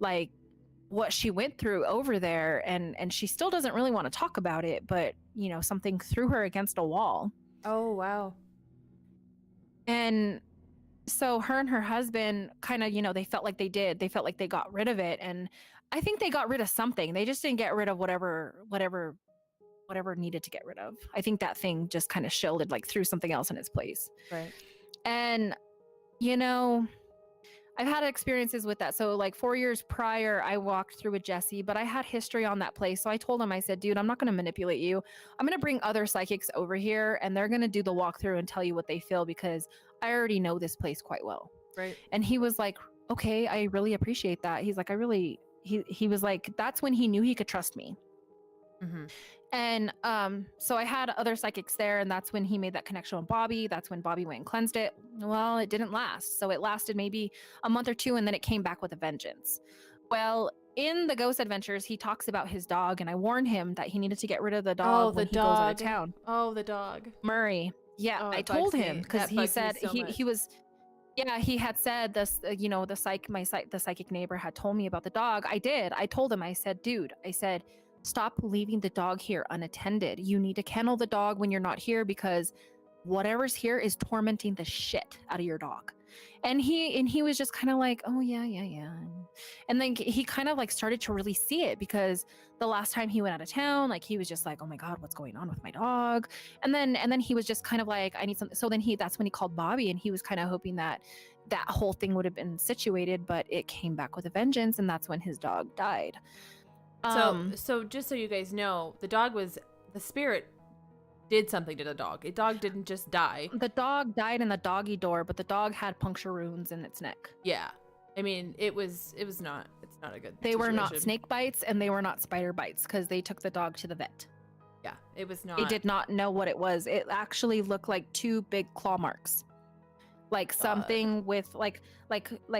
like what she went through over there, and she still doesn't really want to talk about it, but you know, something threw her against a wall. Oh wow. And so her and her husband kind of, you know, they felt like they felt like they got rid of it, and I think they got rid of something. They just didn't get rid of whatever needed to get rid of. I think that thing just kind of shielded, like threw something else in its place. Right. And you know, I've had experiences with that. So like 4 years prior, I walked through with Jesse, but I had history on that place. So I told him, I said, dude, I'm not going to manipulate you. I'm going to bring other psychics over here and they're going to do the walkthrough and tell you what they feel because I already know this place quite well. Right. And he was like, okay, I really appreciate that. He's like, he was like, that's when he knew he could trust me. And so I had other psychics there, and that's when he made that connection with Bobby. That's when Bobby went and cleansed it. Well, it didn't last. So it lasted maybe a month or two, and then it came back with a vengeance. Well, in the Ghost Adventures, he talks about his dog, and I warned him that he needed to get rid of the dog when he goes out of town. Oh, the dog. Murray. Yeah, I told him because he said he was. Yeah, he had said this. You know, the psychic neighbor had told me about the dog. I did. I told him. I said, dude. I said, stop leaving the dog here unattended. You need to kennel the dog when you're not here because whatever's here is tormenting the shit out of your dog. And he was just kind of like, oh yeah. And then he kind of like started to really see it because the last time he went out of town, like he was just like, oh my God, what's going on with my dog? And then he was just kind of like, I need something. So then that's when he called Bobby, and he was kind of hoping that whole thing would have been situated, but it came back with a vengeance, and that's when his dog died. So just so you guys know, the spirit did something to the dog. The dog didn't just die. The dog died in the doggy door, but the dog had puncture wounds in its neck. Yeah. I mean, it's not a good They were not snake bites and they were not spider bites because they took the dog to the vet. Yeah, it was not. They did not know what it was. It actually looked like 2 big claw marks. Like something with like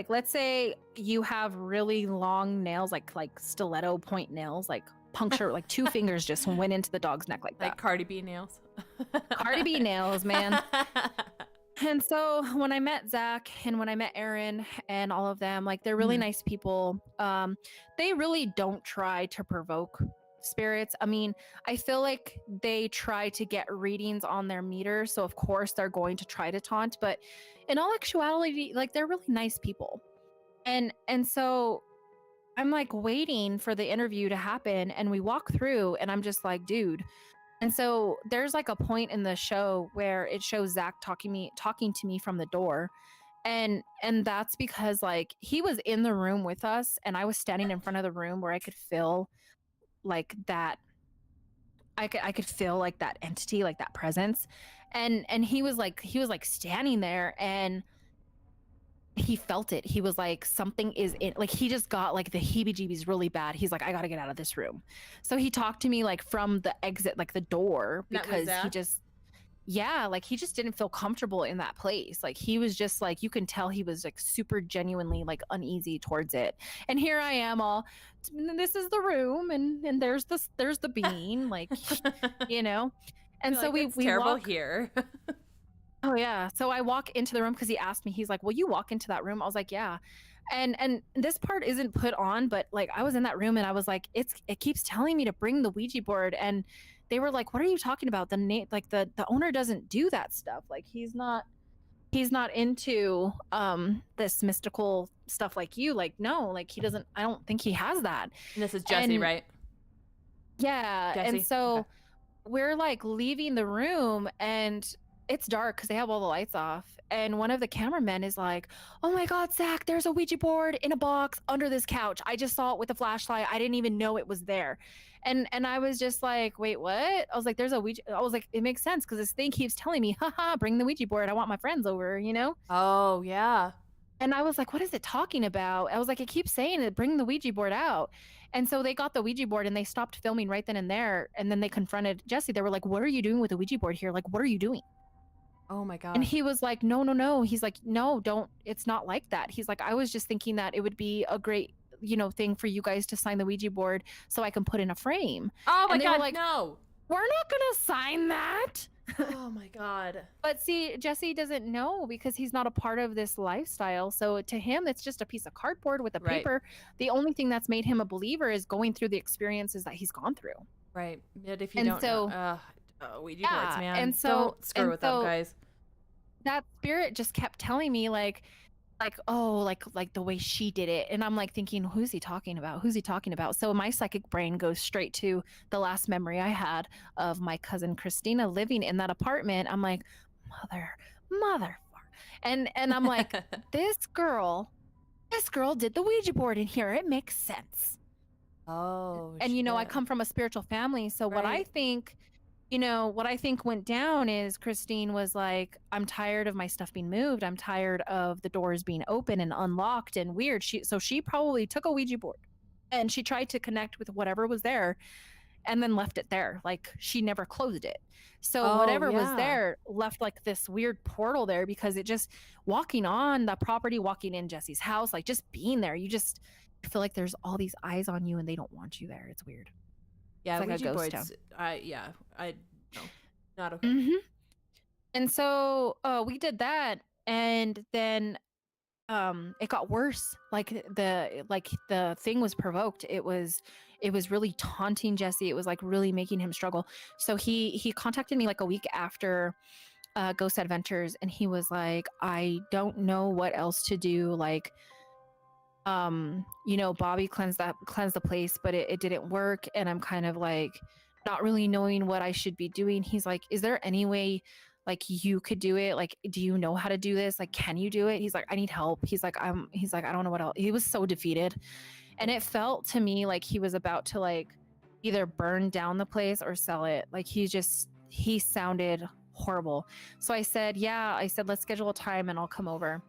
let's say you have really long nails, like stiletto point nails, like puncture, like 2 fingers just went into the dog's neck like that. Like Cardi B nails. Cardi B nails, man. And so when I met Zach and when I met Aaron and all of them, like they're really nice people. They really don't try to provoke spirits. I mean, I feel like they try to get readings on their meter, so of course they're going to try to taunt, but in all actuality, like they're really nice people. And so I'm like waiting for the interview to happen, and we walk through and I'm just like, dude. And so there's like a point in the show where it shows Zach talking to me from the door. And that's because like he was in the room with us and I was standing in front of the room where I could feel like that. I could feel like that entity, like that presence. And he was like standing there, and he felt it. He was like, something is in, like, he just got like the heebie-jeebies really bad. He's like, I gotta get out of this room. So he talked to me like from the exit, like the door, That was because he Zach? just, yeah, like he just didn't feel comfortable in that place. Like he was just like, you can tell he was like super genuinely like uneasy towards it. And here I am all, this is the room, and there's the bean, like, you know. And You're so like, it's we terrible walk. here. Oh yeah. So I walk into the room because he asked me, he's like, will you walk into that room? I was like, yeah. And this part isn't put on, but like I was in that room and I was like, it keeps telling me to bring the Ouija board. And they were like, what are you talking about? Like the owner doesn't do that stuff. Like he's not into this mystical stuff like you. Like, no, like he doesn't, I don't think he has that. And this is Jesse, And right? yeah, and Jesse? so Okay. we're like leaving the room and it's dark because they have all the lights off. And one of the cameramen is like, oh my God, Zach, there's a Ouija board in a box under this couch. I just saw it with a flashlight. I didn't even know it was there. And I was just like, wait, what? I was like, there's a Ouija. I was like, it makes sense because this thing keeps telling me, haha, bring the Ouija board. I want my friends over, you know? Oh, yeah. And I was like, what is it talking about? I was like, it keeps saying it, bring the Ouija board out. And so they got the Ouija board and they stopped filming right then and there. And then they confronted Jesse. They were like, what are you doing with the Ouija board here? Like, what are you doing? Oh my And gosh. he was like, no, no, no. He's like, no, don't. It's not like that. He's like, I was just thinking that it would be a great, you know, thing for you guys to sign the Ouija board so I can put in a frame. Oh my And they God, were like, no. we're not going to sign that. Oh my God. But see, Jesse doesn't know because he's not a part of this lifestyle. So to him, it's just a piece of cardboard with a Right. paper. The only thing that's made him a believer is going through the experiences that he's gone through. Right. But if you And don't so, know, Ouija yeah, boards, man. and so- Don't screw and with them, so- guys. that spirit just kept telling me oh, like the way she did it. And I'm like thinking, who's he talking about? Who's he talking about? So my psychic brain goes straight to the last memory I had of my cousin Christina living in that apartment. I'm like, mother. And I'm like, this girl did the Ouija board in here. It makes sense. Oh, And you know, I shit. come from a spiritual family. So what I Right. think, what I think went down is Christine was like, I'm tired of my stuff being moved. I'm tired of the doors being open and unlocked and weird. So she probably took a Ouija board and she tried to connect with whatever was there and then left it there. Like she never closed it. So Oh, whatever was yeah. there left like this weird portal there because it just walking on the property, walking in Jesse's house, like just being there, you feel like there's all these eyes on you and they don't want you there. It's weird. Yeah, It's like a Ouija ghost boards. I no, not okay. Mm-hmm. And so we did that, and then it got worse. Like the thing was provoked. It was really taunting Jesse. It was like really making him struggle. So he contacted me like a week after Ghost Adventures, and he was like, I don't know what else to do. Like Bobby cleansed the place, but it didn't work, and I'm kind of like not really knowing what I should be doing. He's like, is there any way like you could do it? Like, do you know how to do this? Like, can you do it? He's like, I need help. He's like, I don't know what else. He was so defeated. And it felt to me like he was about to like either burn down the place or sell it. Like he sounded horrible. So I said, let's schedule a time and I'll come over.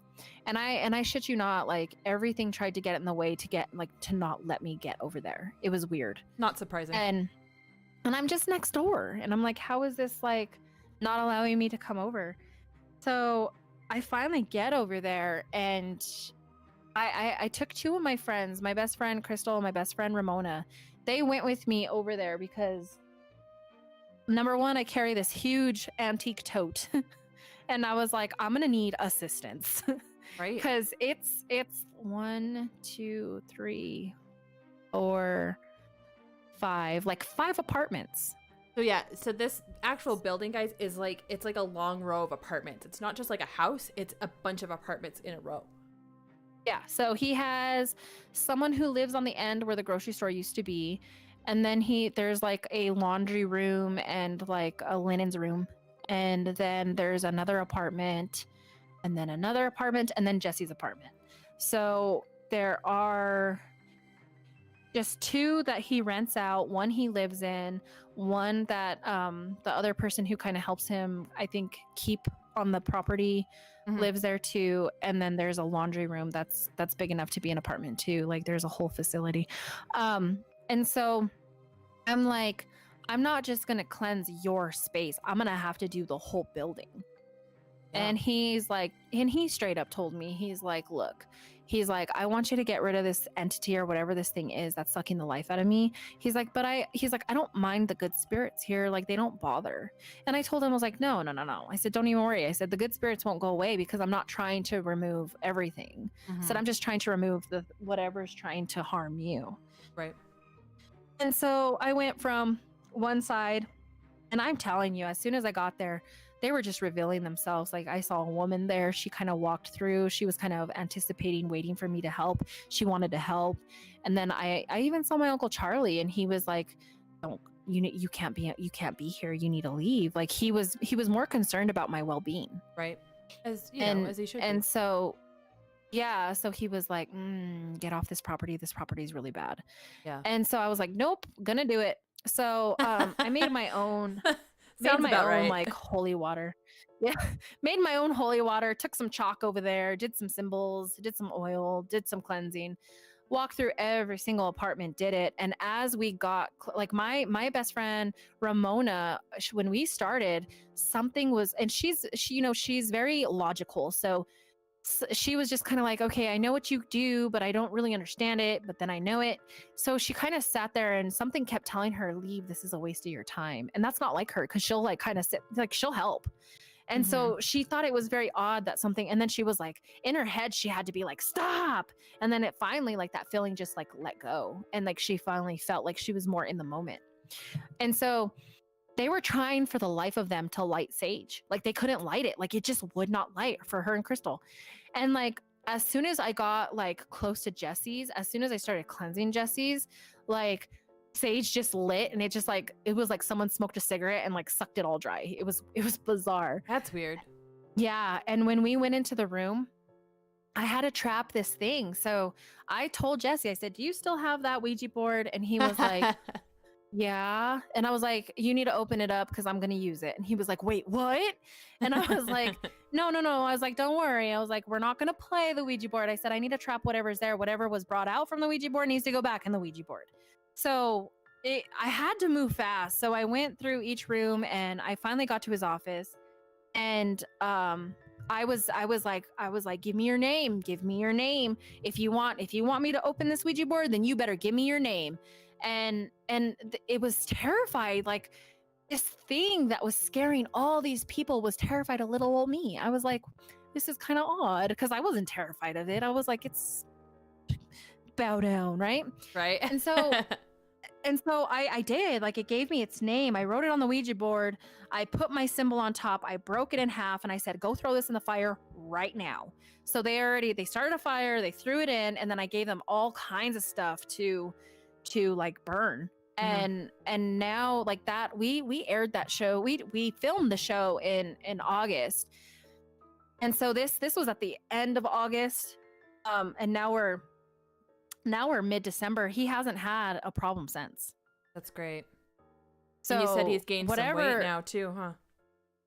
And I shit you not, like everything tried to get in the way to not let me get over there. It was weird. Not surprising. And I'm just next door. And I'm like, how is this like not allowing me to come over? So I finally get over there and I took two of my friends, my best friend Crystal and my best friend Ramona. They went with me over there because number one, I carry this huge antique tote. And I was like, I'm gonna need assistance. Right. Because it's 1, 2, 3, 4, 5, like 5 apartments. So yeah, so this actual building, guys, is like it's like a long row of apartments. It's not just like a house, it's a bunch of apartments in a row. Yeah, so he has someone who lives on the end where the grocery store used to be, and then there's like a laundry room and like a linens room, and then there's another apartment, and then another apartment, and then Jesse's apartment. So there are just 2 that he rents out, 1 he lives in, 1 that the other person who kind of helps him, I think, keep on the property lives there too, and then there's a laundry room that's big enough to be an apartment too. Like there's a whole facility. And so I'm like, I'm not just gonna cleanse your space. I'm gonna have to do the whole building. Yeah. And he's like, and he straight up told me, he's like, look, he's like, I want you to get rid of this entity or whatever this thing is that's sucking the life out of me. He's like, he's like, I don't mind the good spirits here. Like they don't bother. And I told him, I was like, no. I said, don't even worry. I said, the good spirits won't go away because I'm not trying to remove everything. I said, I'm just trying to remove the whatever's trying to harm you. Right. And so I went from one side, and I'm telling you, as soon as I got there, they were just revealing themselves. Like I saw a woman there. She kind of walked through. She was kind of anticipating, waiting for me to help. She wanted to help. And then I even saw my Uncle Charlie, and he was like, "Don't you can't be here. You need to leave." Like he was more concerned about my well-being. Right. As you know, as he should. And so yeah, so he was like, get off this property. This property is really bad. Yeah. And so I was like, nope, gonna do it. So I made my own Sounds about right. like holy water. Yeah. Made my own holy water, took some chalk over there, did some symbols, did some oil, did some cleansing, walked through every single apartment, did it. And as we got like my best friend Ramona, when we started, something was, and she's very logical. So she was just kind of like, okay, I know what you do, but I don't really understand it, but then I know it. So she kind of sat there, and something kept telling her, leave, this is a waste of your time. And that's not like her, because she'll like kind of sit, like she'll help. And so she thought it was very odd that something, and then she was like, in her head, she had to be like, stop. And then it finally, like that feeling just like let go. And like she finally felt like she was more in the moment. And so they were trying for the life of them to light sage. Like they couldn't light it. Like it just would not light for her and Crystal. And like, as soon as I got like close to Jesse's, as soon as I started cleansing Jesse's, like sage just lit, and it just like, it was like someone smoked a cigarette and like sucked it all dry. It was bizarre. That's weird. Yeah. And when we went into the room, I had to trap this thing. So I told Jesse, I said, do you still have that Ouija board? And he was like, yeah. And I was like, you need to open it up because I'm going to use it. And he was like, wait, what? And I was like, no. I was like, don't worry. I was like, we're not going to play the Ouija board. I said, I need to trap whatever's there. Whatever was brought out from the Ouija board needs to go back in the Ouija board. So I had to move fast. So I went through each room, and I finally got to his office. And I was like, give me your name. Give me your name. If you want me to open this Ouija board, then you better give me your name. And it was terrified. Like this thing that was scaring all these people was terrified of little old me. I was like, this is kind of odd, because I wasn't terrified of it. I was like, it's bow down, right? Right. And so I did, like, it gave me its name. I wrote it on the Ouija board. I put my symbol on top. I broke it in half, and I said, go throw this in the fire right now. So they started a fire, they threw it in, and then I gave them all kinds of stuff to like burn. And now like that, we aired that show. We filmed the show in August. And so this was at the end of August. And now we're mid-December. He hasn't had a problem since. That's great. So and you said he's gained some weight now too, huh?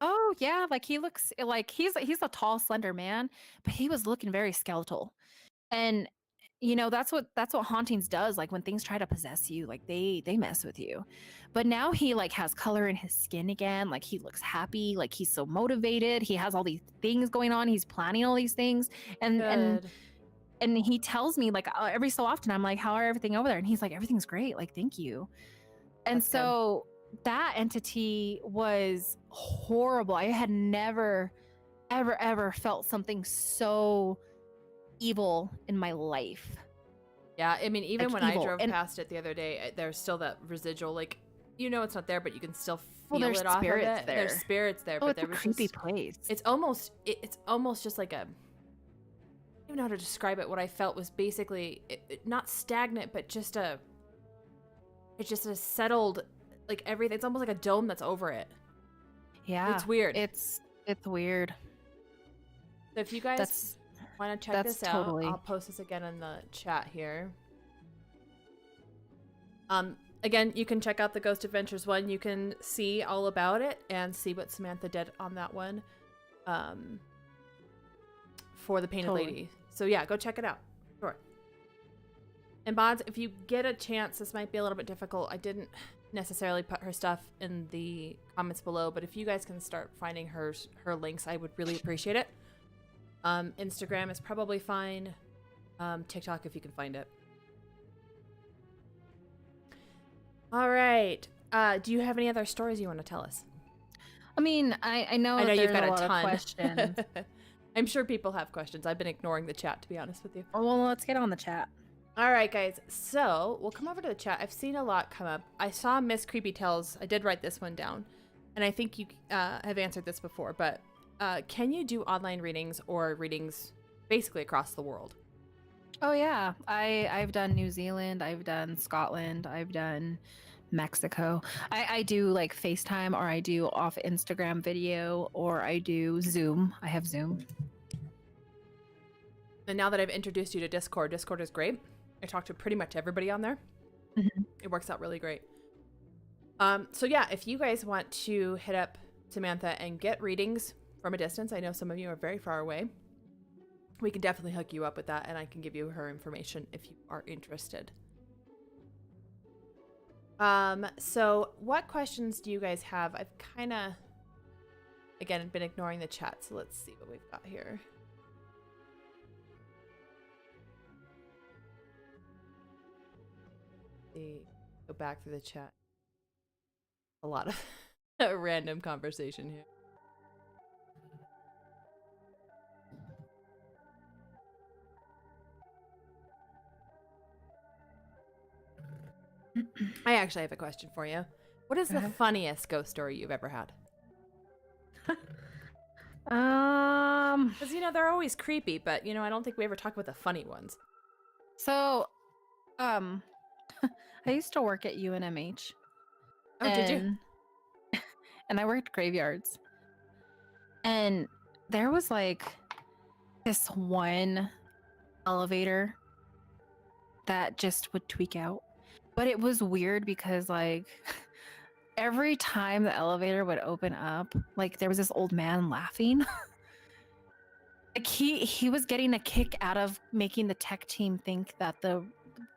Oh yeah, like he looks like he's a tall, slender man, but he was looking very skeletal. And you know, that's what hauntings does. Like when things try to possess you, like they mess with you. But now he like has color in his skin again. Like he looks happy. Like he's so motivated. He has all these things going on. He's planning all these things. And he tells me like every so often, I'm like, how are everything over there? And he's like, everything's great. Like, thank you. And that's so good. That entity was horrible. I had never, ever felt something so evil in my life. Yeah, I mean, even like when evil. I drove past it the other day, there's still that residual, like, you know, it's not there, but you can still feel it off of it. There's spirits there, but it's a creepy place. It's almost just like a, I don't even know how to describe it. What I felt was basically not stagnant, but it's just a settled, like everything. It's almost like a dome that's over it. Yeah, it's weird. It's weird. So if you guys want to check this out, totally. I'll post this again in the chat here. Again, you can check out the Ghost Adventures one. You can see all about it and see what Samantha did on that one. for the Painted Totally. Lady. So yeah, go check it out. Sure. And mods, if you get a chance, this might be a little bit difficult. I didn't necessarily put her stuff in the comments below, but if you guys can start finding her links, I would really appreciate it. Instagram is probably fine. TikTok if you can find it. All right. Do you have any other stories you want to tell us? I mean, I know, I know that you've there's got a a lot of ton. questions. I'm sure people have questions. I've been ignoring the chat, to be honest with you. Well, let's get on the chat. All right, guys. So we'll come over to the chat. I've seen a lot come up. I saw Miss Creepy Tales. I did write this one down, and I think you have answered this before. But can you do online readings or readings basically across the world? Oh yeah, I've done New Zealand, I've done Scotland, I've done Mexico. I do like FaceTime, or I do off Instagram video, or I do Zoom. I have Zoom. And now that I've introduced you to Discord, Discord is great. I talk to pretty much everybody on there. Mhm. It works out really great. So yeah, if you guys want to hit up Samantha and get readings from a distance, I know some of you are very far away. We can definitely hook you up with that, and I can give you her information if you are interested. So what questions do you guys have? I've kind of, again, been ignoring the chat, so let's see what we've got here. Go back through the chat. A lot of random conversation here. I actually have a question for you. What is the funniest ghost story you've ever had? Because, you know, they're always creepy, but, you know, I don't think we ever talk about the funny ones. So, I used to work at UNMH. Oh, did you? And I worked graveyards. And there was like this one elevator that just would tweak out. But it was weird because like every time the elevator would open up, like there was this old man laughing. Like he was getting a kick out of making the tech team think that the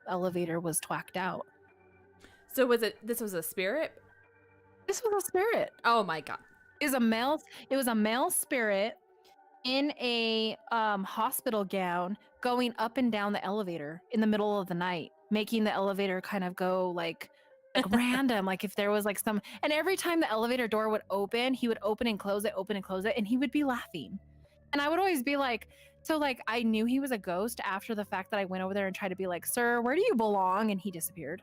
elevator was twacked out. So this was a spirit? This was a spirit. Oh my god. It was a male spirit in a hospital gown going up and down the elevator in the middle of the night, making the elevator kind of go like random, like if there was like some, and every time the elevator door would open, he would open and close it, and he would be laughing. And I would always be like, so like I knew he was a ghost after the fact that I went over there and tried to be like, sir, where do you belong? And he disappeared.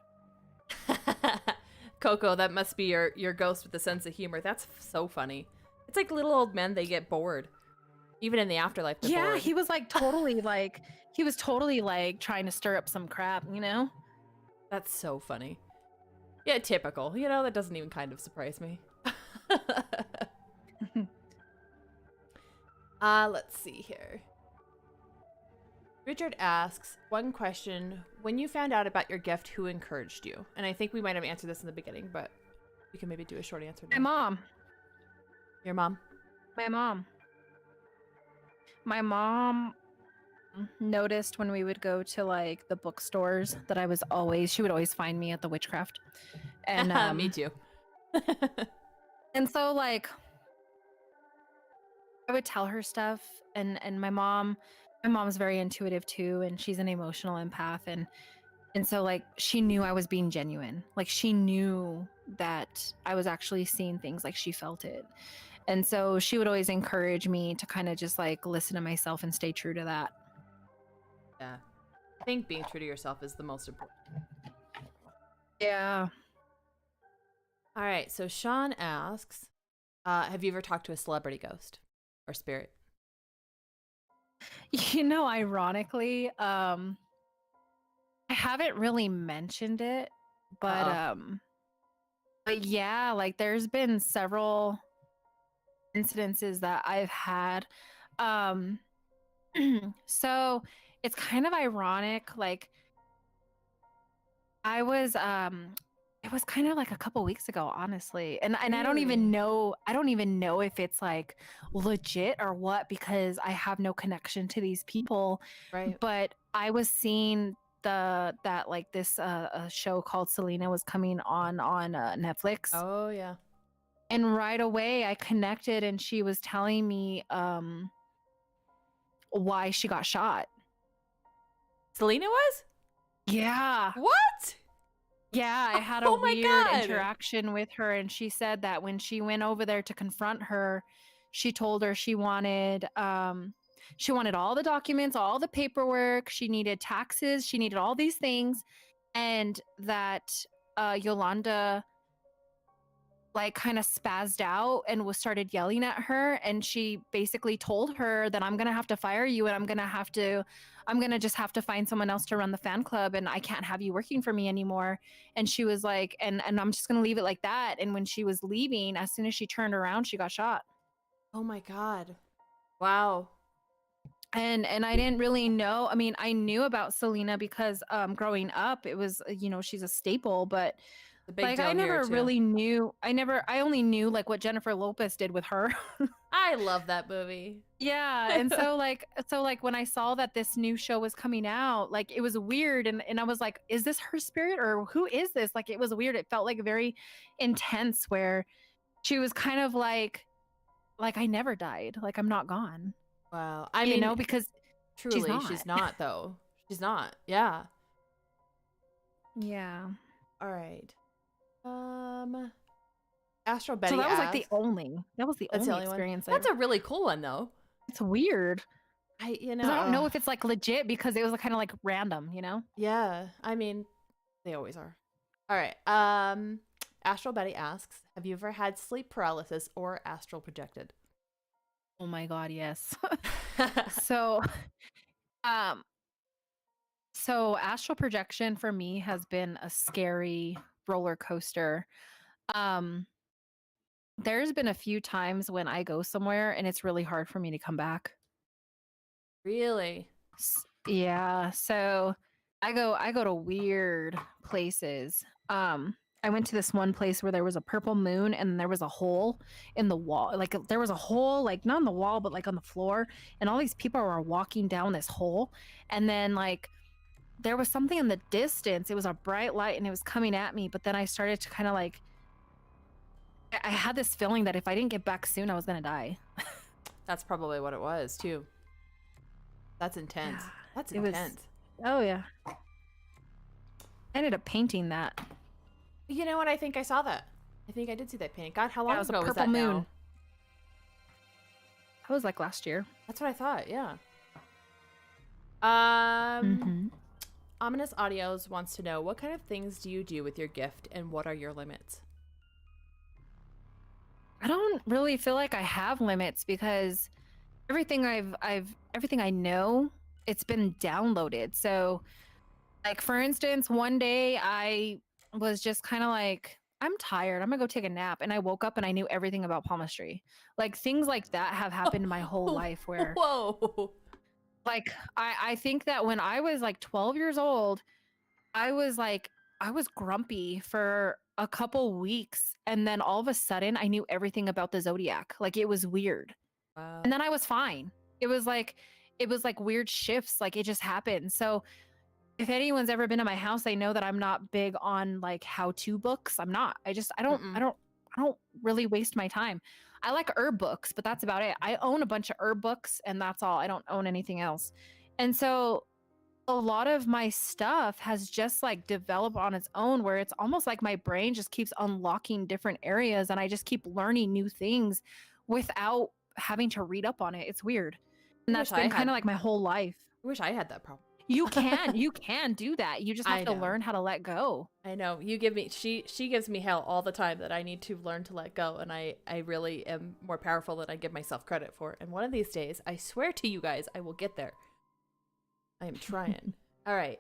Coco, that must be your ghost with a sense of humor. That's so funny. It's like little old men, they get bored. Even in the afterlife, they're bored. He was like totally like, he was totally like trying to stir up some crap, you know? That's so funny. Yeah, typical. You know, that doesn't even kind of surprise me. Let's see here. Richard asks, one question. When you found out about your gift, who encouraged you? And I think we might have answered this in the beginning, but we can maybe do a short answer now. My mom. Your mom? My mom. My mom noticed when we would go to like the bookstores that she would always find me at the witchcraft. And me too. And so like I would tell her stuff, and my mom's very intuitive too, and she's an emotional empath, and so like she knew I was being genuine. Like she knew that I was actually seeing things, like she felt it. And so she would always encourage me to kind of just like listen to myself and stay true to that. Yeah. I think being true to yourself is the most important. Yeah. All right. So Sean asks, have you ever talked to a celebrity ghost or spirit? You know, ironically, I haven't really mentioned it, but but yeah, like there's been several incidences that I've had. So it's kind of ironic. Like I was It was kind of like a couple weeks ago, honestly. And I don't Really? even know if it's like legit or what because I have no connection to these people. Right. But I was seeing that like this a show called Selena was coming on Netflix. Oh yeah. And right away I connected and she was telling me why she got shot. Selena was? Yeah. What? Yeah, I had a Oh my weird god. interaction with her, and she said that when she went over there to confront her, she told her she wanted all the documents, all the paperwork, she needed taxes, she needed all these things, and that Yolanda like kind of spazzed out and was started yelling at her, and she basically told her that I'm gonna have to fire you and I'm gonna just have to find someone else to run the fan club and I can't have you working for me anymore. And she was like, and I'm just gonna leave it like that. And when she was leaving, as soon as she turned around, she got shot. Oh my god. Wow. And I didn't really know. I mean, I knew about Selena because growing up it was she's a staple, but The big like deal I here never too. really knew. I only knew like what Jennifer Lopez did with her. I love that movie. Yeah, and so like when I saw that this new show was coming out, like it was weird and I was like, is this her spirit or who is this? Like it was weird. It felt like very intense where she was kind of like I never died. Like I'm not gone. Wow. I mean, Because she's truly, not. she's not though. She's not. Yeah. Yeah. All right. Astro So Betty that was like asks. that was the That's the only only one. experience That's a really cool one though. it's weird. I you Because know, I don't know if it's like legit because it was kind of like random, you know? yeah. I mean, they always are. All right. Astral Betty asks, have you ever had sleep paralysis or astral projected? Oh my god, yes. So um So astral projection for me has been a scary roller coaster. Um there's been a few times when I go somewhere and it's really hard for me to come back. Really? Yeah, so I go to weird places. I went to this one place where there was a purple moon and there was a hole in the wall. Like there was a hole like not on the wall but like on the floor and all these people were walking down this hole and then like there was something in the distance. It was a bright light and it was coming at me, but then I started to kind of like I had this feeling that if I didn't get back soon, I was gonna die. That's probably what it was too. That's intense. Yeah, That's it was. intense. Oh yeah, I ended up painting that. You know what? I think I saw that. I think I did see that painting. God, how Yeah, long it was a ago was purple that moon. now? That was like last year. That's what I thought. Yeah. Mm-hmm. Ominous Audios wants to know, what kind of things do you do with your gift and what are your limits? I don't really feel like I have limits because everything everything I know, it's been downloaded. So like for instance, one day I was just kind of like, I'm tired. I'm gonna go take a nap. And I woke up and I knew everything about palmistry. Like things like that have happened my whole life where Whoa. like I think that when I was like 12 years old, I was grumpy for a couple weeks and then all of a sudden I knew everything about the zodiac. Like it was weird. Wow. And then I was fine. It was like weird shifts, like it just happened. So if anyone's ever been to my house, they know that I'm not big on like how-to books. I'm not. Mm-mm. I don't really waste my time. I like herb books, but that's about it. I own a bunch of herb books and that's all. I don't own anything else. And so a lot of my stuff has just like developed on its own where it's almost like my brain just keeps unlocking different areas and I just keep learning new things without having to read up on it. It's weird. And I that's wish I been kind had. of like my whole life. I wish I had that problem. You can do that. You just I have to know. learn how to let go. I know. You give me she gives me hell all the time that I need to learn to let go, and I really am more powerful than I give myself credit for. And one of these days, I swear to you guys, I will get there. I am trying. All right.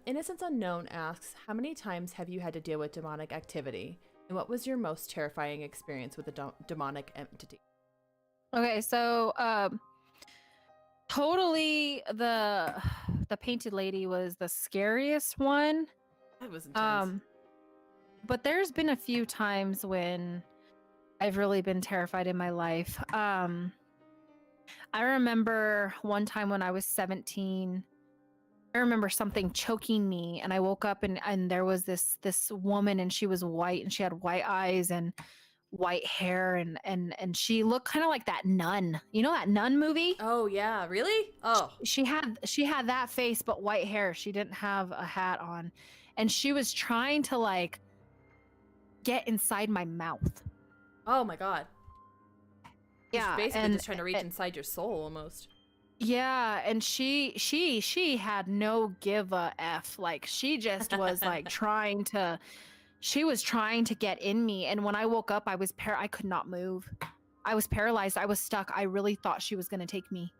Innocence Unknown asks, how many times have you had to deal with demonic activity? And what was your most terrifying experience with a demonic entity? Okay, so totally the painted lady was the scariest one. That was intense. but there's been a few times when I've really been terrified in my life. I remember one time when I was 17. I remember something choking me, and I woke up, and there was this woman, and she was white, and she had white eyes and white hair, and she looked kind of like that nun. You know that nun movie? Oh yeah, really? Oh, She had that face but white hair. She didn't have a hat on, and she was trying to like get inside my mouth. oh my God. She's Yeah, basically just trying to reach inside your soul almost. yeah, and she had no give a f. Like she just was like she was trying to get in me, and when I woke up I could not move. I was paralyzed. I was stuck. I really thought she was going to take me.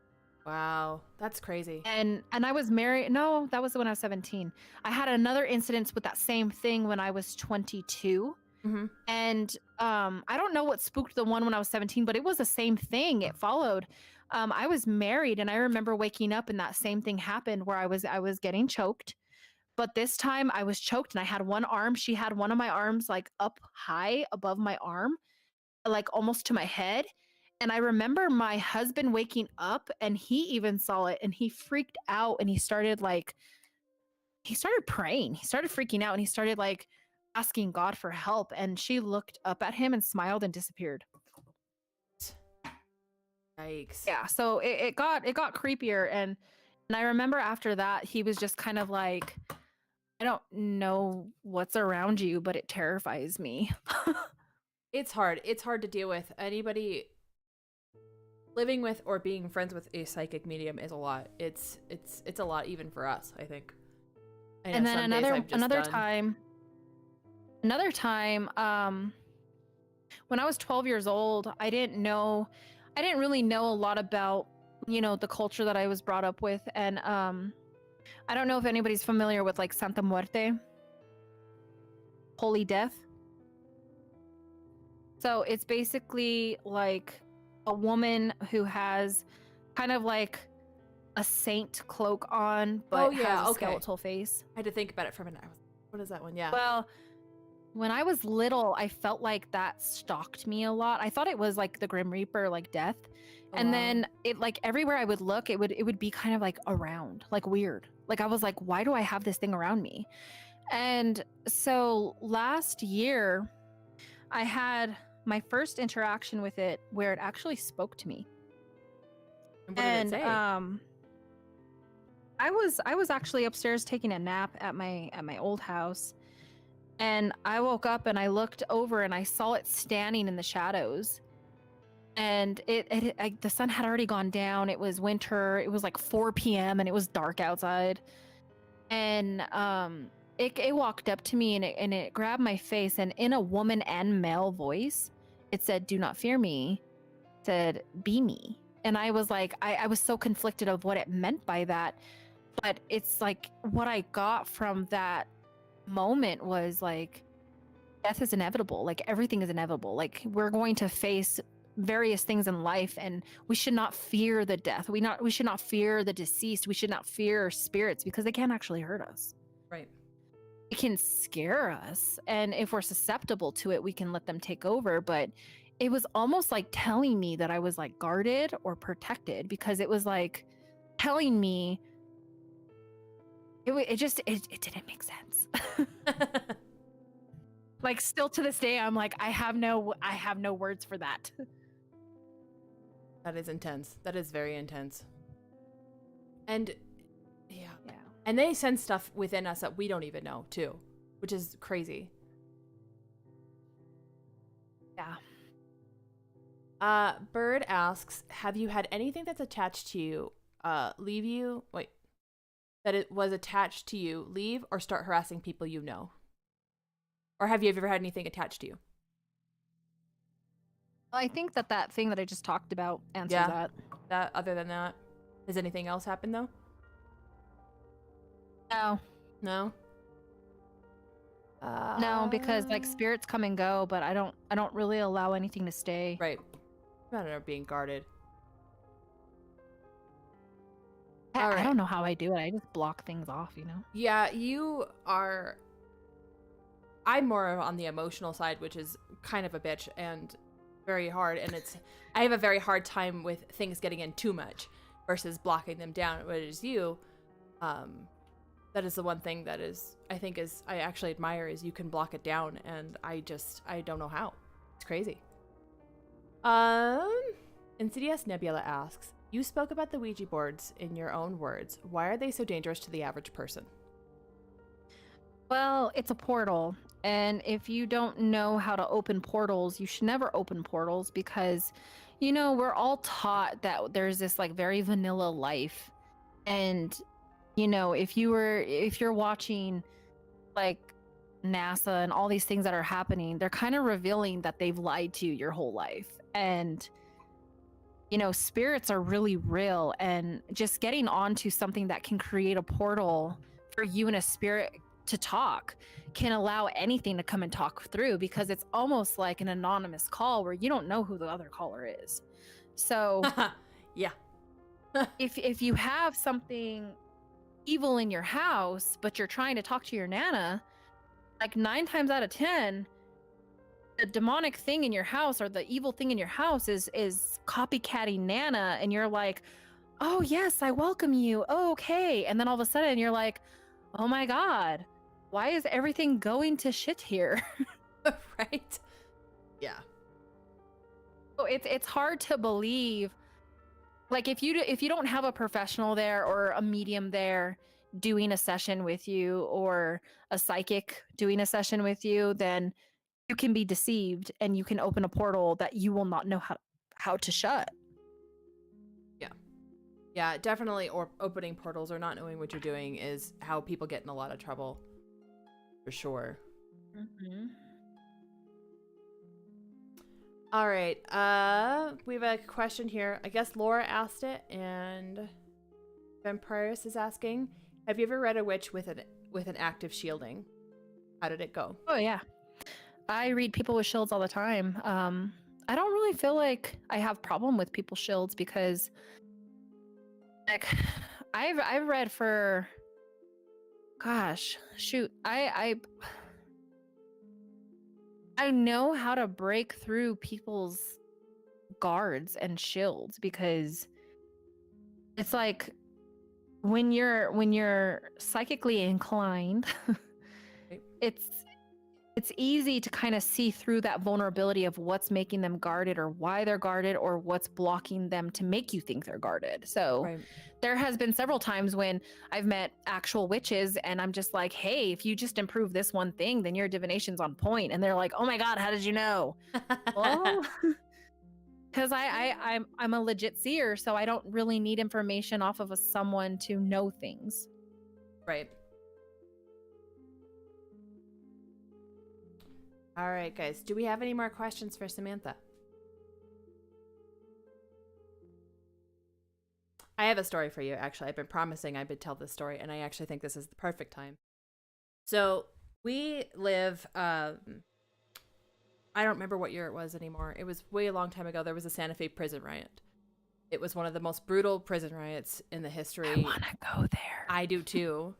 Wow, that's crazy. And I was married. No, that was when I was 17. I had another incident with that same thing when I was 22. Mm-hmm. And I don't know what spooked the one when I was 17, but it was the same thing. It followed. I was married, and I remember waking up and that same thing happened where I was getting choked. But this time I was choked and I had one arm. She had one of my arms like up high above my arm, like almost to my head. And I remember my husband waking up, and he even saw it, and he freaked out, and he started praying. He started freaking out, and he started like asking God for help. And she looked up at him and smiled and disappeared. Yikes. Yeah, so it got creepier, and I remember after that he was just kind of like, I don't know what's around you, but it terrifies me. It's hard. It's hard to deal with. Anybody living with or being friends with a psychic medium is a lot. It's a lot even for us, I think. I know And then some days I've just another done- time, when I was 12 years old, I didn't really know a lot about, the culture that I was brought up with. And I don't know if anybody's familiar with like Santa Muerte, Holy Death. So it's basically like a woman who has kind of like a saint cloak on, but Oh, yeah, has a okay. skeletal face. I had to think about it for a minute. What is that one? Yeah. Well, when I was little, I felt like that stalked me a lot. I thought it was like the Grim Reaper, like death. Oh, And wow. then it like everywhere I would look, it would be kind of like around, like weird. Like I was like, why do I have this thing around me? And so last year, I had my first interaction with it where it actually spoke to me. And what did it say? I was actually upstairs taking a nap at my old house, and I woke up and I looked over and I saw it standing in the shadows. And the sun had already gone down. It was winter. It was like 4 p.m. and it was dark outside. And it walked up to me, and it grabbed my face, and in a woman and male voice, it said, "Do not fear me." It said, "Be me." And I was like, I was so conflicted of what it meant by that. But it's like what I got from that moment was like, death is inevitable. Like everything is inevitable. Like we're going to face various things in life, and we should not fear the death. We should not fear the deceased. We should not fear spirits, because they can't actually hurt us. Right. It can scare us, and if we're susceptible to it, we can let them take over. But it was almost like telling me that I was like guarded or protected, because it was like telling me it didn't make sense. Like still to this day, I'm like, I have no words for that. That is intense. That is very intense. And yeah. Yeah. And they send stuff within us that we don't even know too, which is crazy. Yeah. Bird asks, have you had anything that's attached to you leave you? Wait. That it was attached to you leave or start harassing people you know? Or have you ever had anything attached to you? I think that thing that I just talked about answers Yeah. that. Other than that, has anything else happened though? No. No. No, because like spirits come and go, but I don't really allow anything to stay. Right. I don't know, being guarded. I Alright. don't know how I do it. I just block things off, you know? Yeah, you are I'm more on the emotional side, which is kind of a bitch and very hard. And I have a very hard time with things getting in too much versus blocking them down. Whereas you, that is the one thing that I actually admire is you can block it down, and I don't know how. It's crazy. Insidious Nebula asks, you spoke about the Ouija boards in your own words. Why are they so dangerous to the average person? Well, it's a portal. And if you don't know how to open portals, you should never open portals because, we're all taught that there's this like very vanilla life. And, if you're watching like NASA and all these things that are happening, they're kind of revealing that they've lied to you your whole life. And, spirits are really real. And just getting onto something that can create a portal for you and a spirit to talk can allow anything to come and talk through, because it's almost like an anonymous call where you don't know who the other caller is. So yeah. if you have something evil in your house, but you're trying to talk to your Nana, like 9 times out of 10, the demonic thing in your house or the evil thing in your house is copycatting Nana, and you're like, oh yes, I welcome you. Oh, okay. And then all of a sudden you're like, oh my God, why is everything going to shit here? Right? Yeah. So it's hard to believe. Like if you don't have a professional there or a medium there doing a session with you, or a psychic doing a session with you, then you can be deceived and you can open a portal that you will not know how to shut. Yeah, definitely. Or opening portals or not knowing what you're doing is how people get in a lot of trouble. For sure. Mm-hmm. All right. We have a question here. I guess Laura asked it, and Vampirus is asking, have you ever read a witch with an active shielding? How did it go? Oh yeah. I read people with shields all the time. I don't really feel like I have problem with people's shields because like I've read for gosh, shoot. I know how to break through people's guards and shields, because it's like when you're psychically inclined, it's easy to kind of see through that vulnerability of what's making them guarded or why they're guarded or what's blocking them to make you think they're guarded. So Right. There has been several times when I've met actual witches and I'm just like, hey, if you just improve this one thing, then your divination's on point. And they're like, oh my God, how did you know? Well, because I'm a legit seer, so I don't really need information off of someone to know things. Right. All right, guys. Do we have any more questions for Samantha? I have a story for you, actually. I've been promising I would tell this story, and I actually think this is the perfect time. So we live, I don't remember what year it was anymore. It was way a long time ago. There was a Santa Fe prison riot. It was one of the most brutal prison riots in the history. I want to go there. I do too.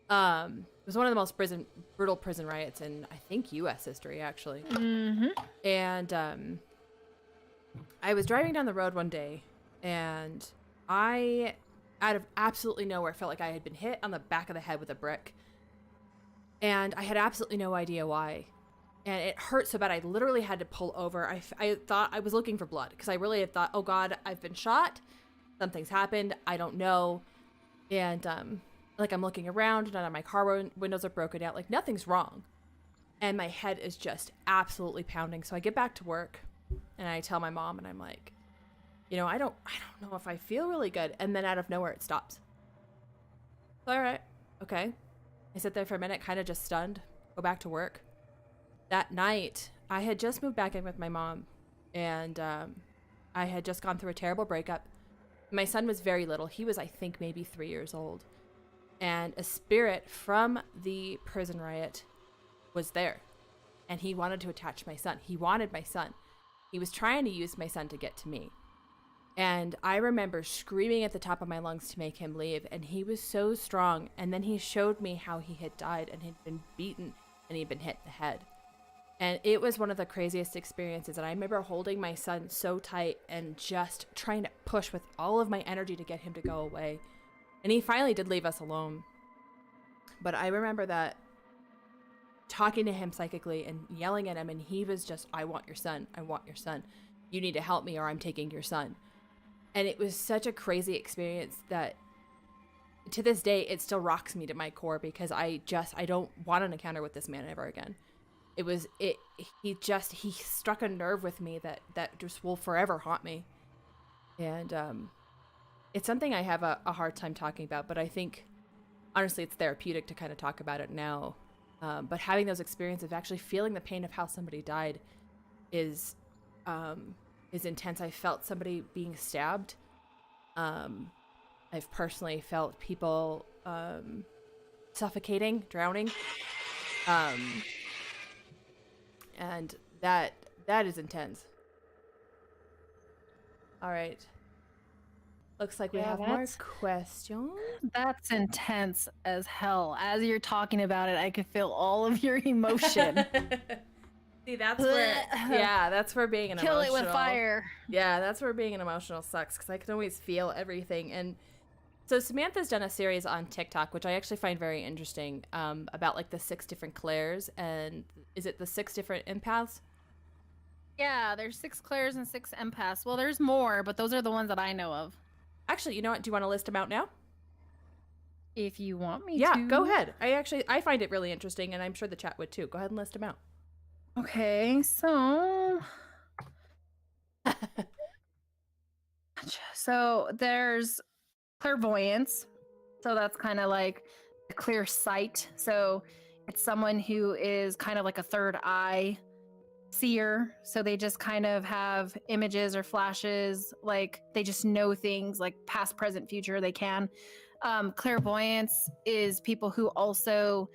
It was one of the most brutal prison riots in, I think, U.S. history, actually. Mm-hmm. And I was driving down the road one day, and I, out of absolutely nowhere, felt like I had been hit on the back of the head with a brick. And I had absolutely no idea why. And it hurt so bad I literally had to pull over. I thought I was looking for blood, because I really had thought, oh God, I've been shot. Something's happened. I don't know. And like I'm looking around, none of my car windows are broken out. Like nothing's wrong. And my head is just absolutely pounding. So I get back to work and I tell my mom, and I'm like, I don't know if I feel really good. And then out of nowhere it stops. So, all right. Okay. I sit there for a minute, kind of just stunned, go back to work. That night, I had just moved back in with my mom, and I had just gone through a terrible breakup. My son was very little. He was, I think, maybe 3 years old. And a spirit from the prison riot was there, and he wanted to attach my son. He wanted my son. He was trying to use my son to get to me. And I remember screaming at the top of my lungs to make him leave, and he was so strong. And then he showed me how he had died and had been beaten and he'd been hit in the head. And it was one of the craziest experiences. And I remember holding my son so tight and just trying to push with all of my energy to get him to go away. And he finally did leave us alone. But I remember that talking to him psychically and yelling at him, and he was just, I want your son. I want your son. You need to help me or I'm taking your son. And it was such a crazy experience that to this day, it still rocks me to my core, because I don't want an encounter with this man ever again. He struck a nerve with me that just will forever haunt me. And it's something I have a hard time talking about, but I think honestly it's therapeutic to kind of talk about it now. But having those experiences of actually feeling the pain of how somebody died is intense. I felt somebody being stabbed. I've personally felt people suffocating, drowning. And that is intense. All right. Looks like we have more questions. That's intense as hell. As you're talking about it, I could feel all of your emotion. See, that's where being an Kill emotional... it with fire. Yeah, that's where being an emotional sucks, because I can always feel everything. And so Samantha's done a series on TikTok, which I actually find very interesting, about like the 6 different Claires, and is it the 6 different empaths? Yeah, there's 6 Claires and 6 empaths. Well, there's more, but those are the ones that I know of. Actually, you know what? Do you want to list them out now? If you want me to. Yeah, go ahead. I find it really interesting, and I'm sure the chat would too. Go ahead and list them out. Okay, so... So there's clairvoyance. So that's kind of like a clear sight. So it's someone who is kind of like a third eye seer. So they just kind of have images or flashes, like they just know things like past, present, future. They can. Clairvoyance is people who also,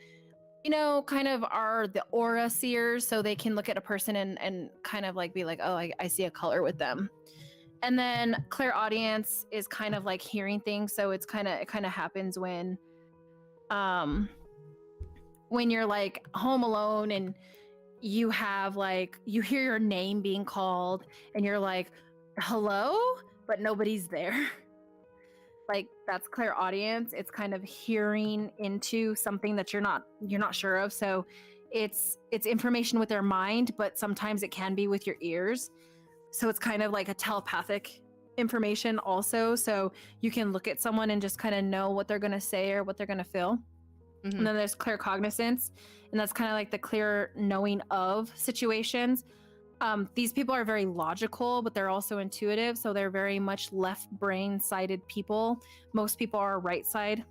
kind of are the aura seers. So they can look at a person and kind of like be like, oh, I see a color with them. And then clairaudience is kind of like hearing things. So it kind of happens when you're like home alone and you have like, you hear your name being called and you're like, hello, but nobody's there. Like that's clairaudience. It's kind of hearing into something that you're not sure of. So it's information with their mind, but sometimes it can be with your ears. So it's kind of like a telepathic information also. So you can look at someone and just kind of know what they're going to say or what they're going to feel. Mm-hmm. And then there's claircognizance, and that's kind of like the clear knowing of situations. These people are very logical, but they're also intuitive. So they're very much left brain sided people. Most people are right side.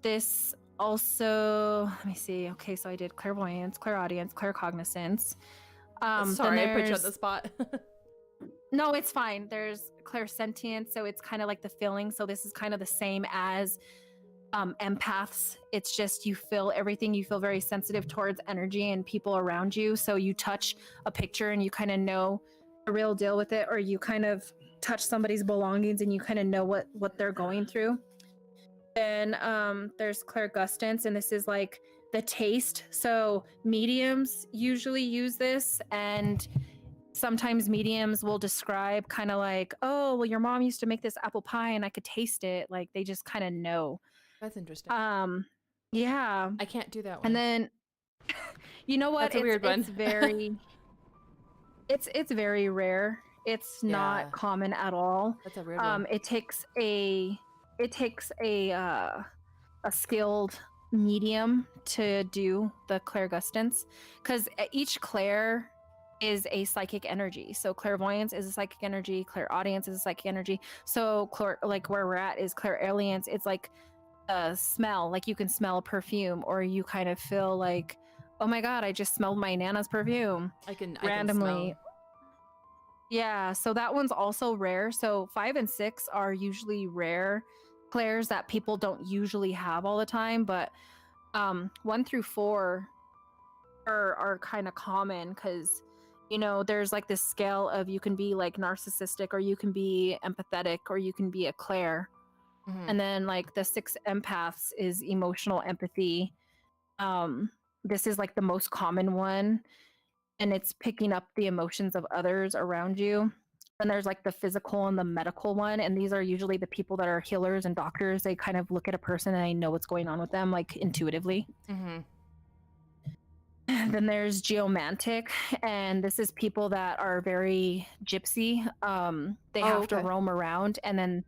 This also, let me see. Okay, so I did clairvoyance, clairaudience, claircognizance. Sorry, I put you on the spot. No, it's fine. There's clairsentience, so it's kind of like the feeling. So this is kind of the same as empaths. It's just you feel everything. You feel very sensitive towards energy and people around you. So you touch a picture and you kind of know the real deal with it, or you kind of touch somebody's belongings and you kind of know what they're going through. Then there's clairgustance, and this is like the taste. So mediums usually use this, and sometimes mediums will describe kind of like, oh, well, your mom used to make this apple pie and I could taste it. Like they just kind of know. That's interesting. Yeah. I can't do that one. And then, you know what? That's a weird one. It's very, it's very rare. It's not common at all. That's a weird one. It takes a skilled medium to do the clairgustance, because each clair is a psychic energy. So clairvoyance is a psychic energy, clairaudience is a psychic energy. So like where we're at is clairalience. It's like a smell, like you can smell a perfume, or you kind of feel like, oh my god, I just smelled my Nana's perfume. I can randomly. Yeah, so that one's also rare. So 5 and 6 are usually rare clairs that people don't usually have all the time, but 1 through 4 are kind of common, because there's like this scale of you can be like narcissistic, or you can be empathetic, or you can be a clair. Mm-hmm. And then like the 6 empaths is emotional empathy. This is like the most common one, and it's picking up the emotions of others around you. Then there's like the physical and the medical one, and these are usually the people that are healers and doctors. They kind of look at a person and they know what's going on with them, like intuitively. Mm-hmm. Then there's geomantic, and this is people that are very gypsy. They have to okay. roam around, and then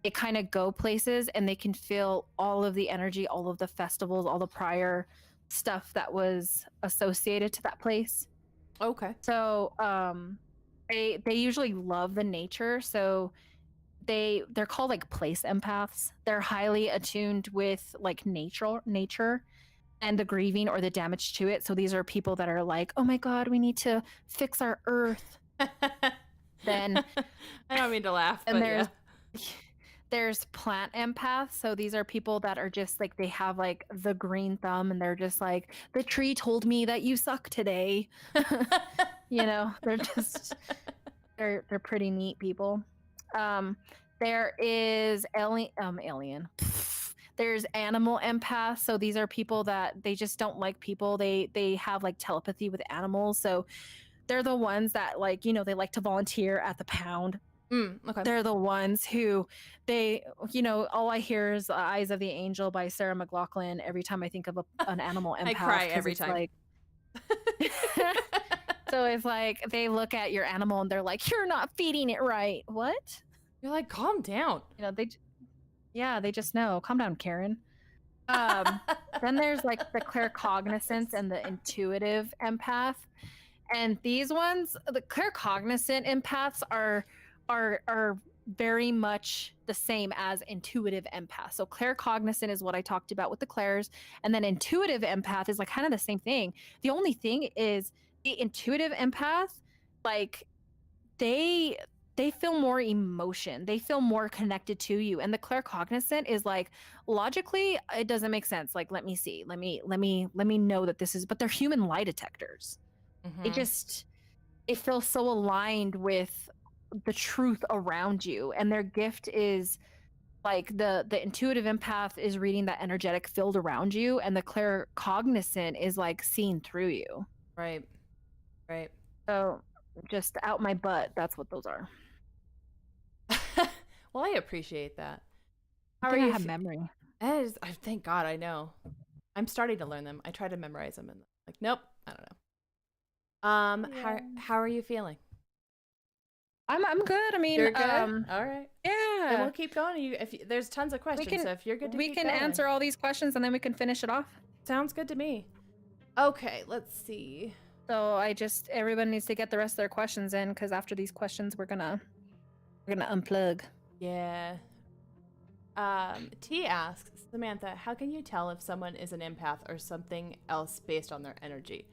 they kind of go places, and they can feel all of the energy, all of the festivals, all the prior stuff that was associated to that place. Okay. So they usually love the nature. So they're called like place empaths. They're highly attuned with like nature and the grieving or the damage to it. So these are people that are like, oh my god, we need to fix our earth. Then I don't mean to laugh, and but yeah. there's plant empaths. So these are people that are just like, they have like the green thumb, and they're just like, the tree told me that you suck today. You know, they're just they're pretty neat people. There is alien. There's animal empaths. So these are people that they just don't like people. They have like telepathy with animals. So they're the ones that, like, you know, they like to volunteer at the pound. Okay. They're the ones who they, you know, all I hear is Eyes of the Angel by Sarah McLachlan every time I think of an animal empath. I cry every time. Like, so it's like they look at your animal and they're like, you're not feeding it right. What? You're like, calm down. You know, they just know. Calm down, Karen. Then there's like the claircognizant and the intuitive empath. And these ones, the claircognizant empaths are very much the same as intuitive empath. So claircognizant is what I talked about with the clairs, and then intuitive empath is like kind of the same thing. The only thing is the intuitive empath, like they feel more emotion. They feel more connected to you. And the claircognizant is like, logically it doesn't make sense. Like, let me see. Let me know that this is, but they're human lie detectors. Mm-hmm. It feels so aligned with the truth around you, and their gift is like the intuitive empath is reading that energetic field around you, and the claircognizant is like seeing through you. Right. So just out my butt, that's what those are. Well, I appreciate that. I think I have memory. Thank God I know. I'm starting to learn them. I try to memorize them and like, nope, I don't know. Yeah. How are you feeling? I'm good. I mean, You're good. All right. Yeah. And we'll keep going. There's tons of questions, so if you're good to we keep can going. answer all these questions and then we can finish it off. Sounds good to me. Okay, let's see. So everyone needs to get the rest of their questions in, because after these questions we're gonna unplug. Yeah. T asks, Samantha, how can you tell if someone is an empath or something else based on their energy?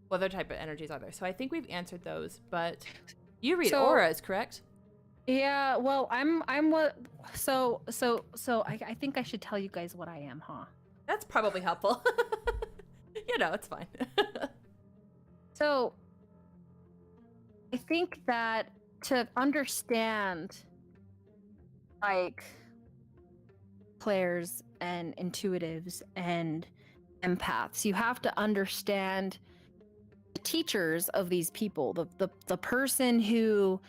What other type of energies are there? So I think we've answered those, but you read auras, correct? Yeah, well, I'm what so I think I should tell you guys what I am, huh? That's probably helpful. You know, it's fine. So I think that to understand like players and intuitives and empaths, you have to understand the teachers of these people, the person who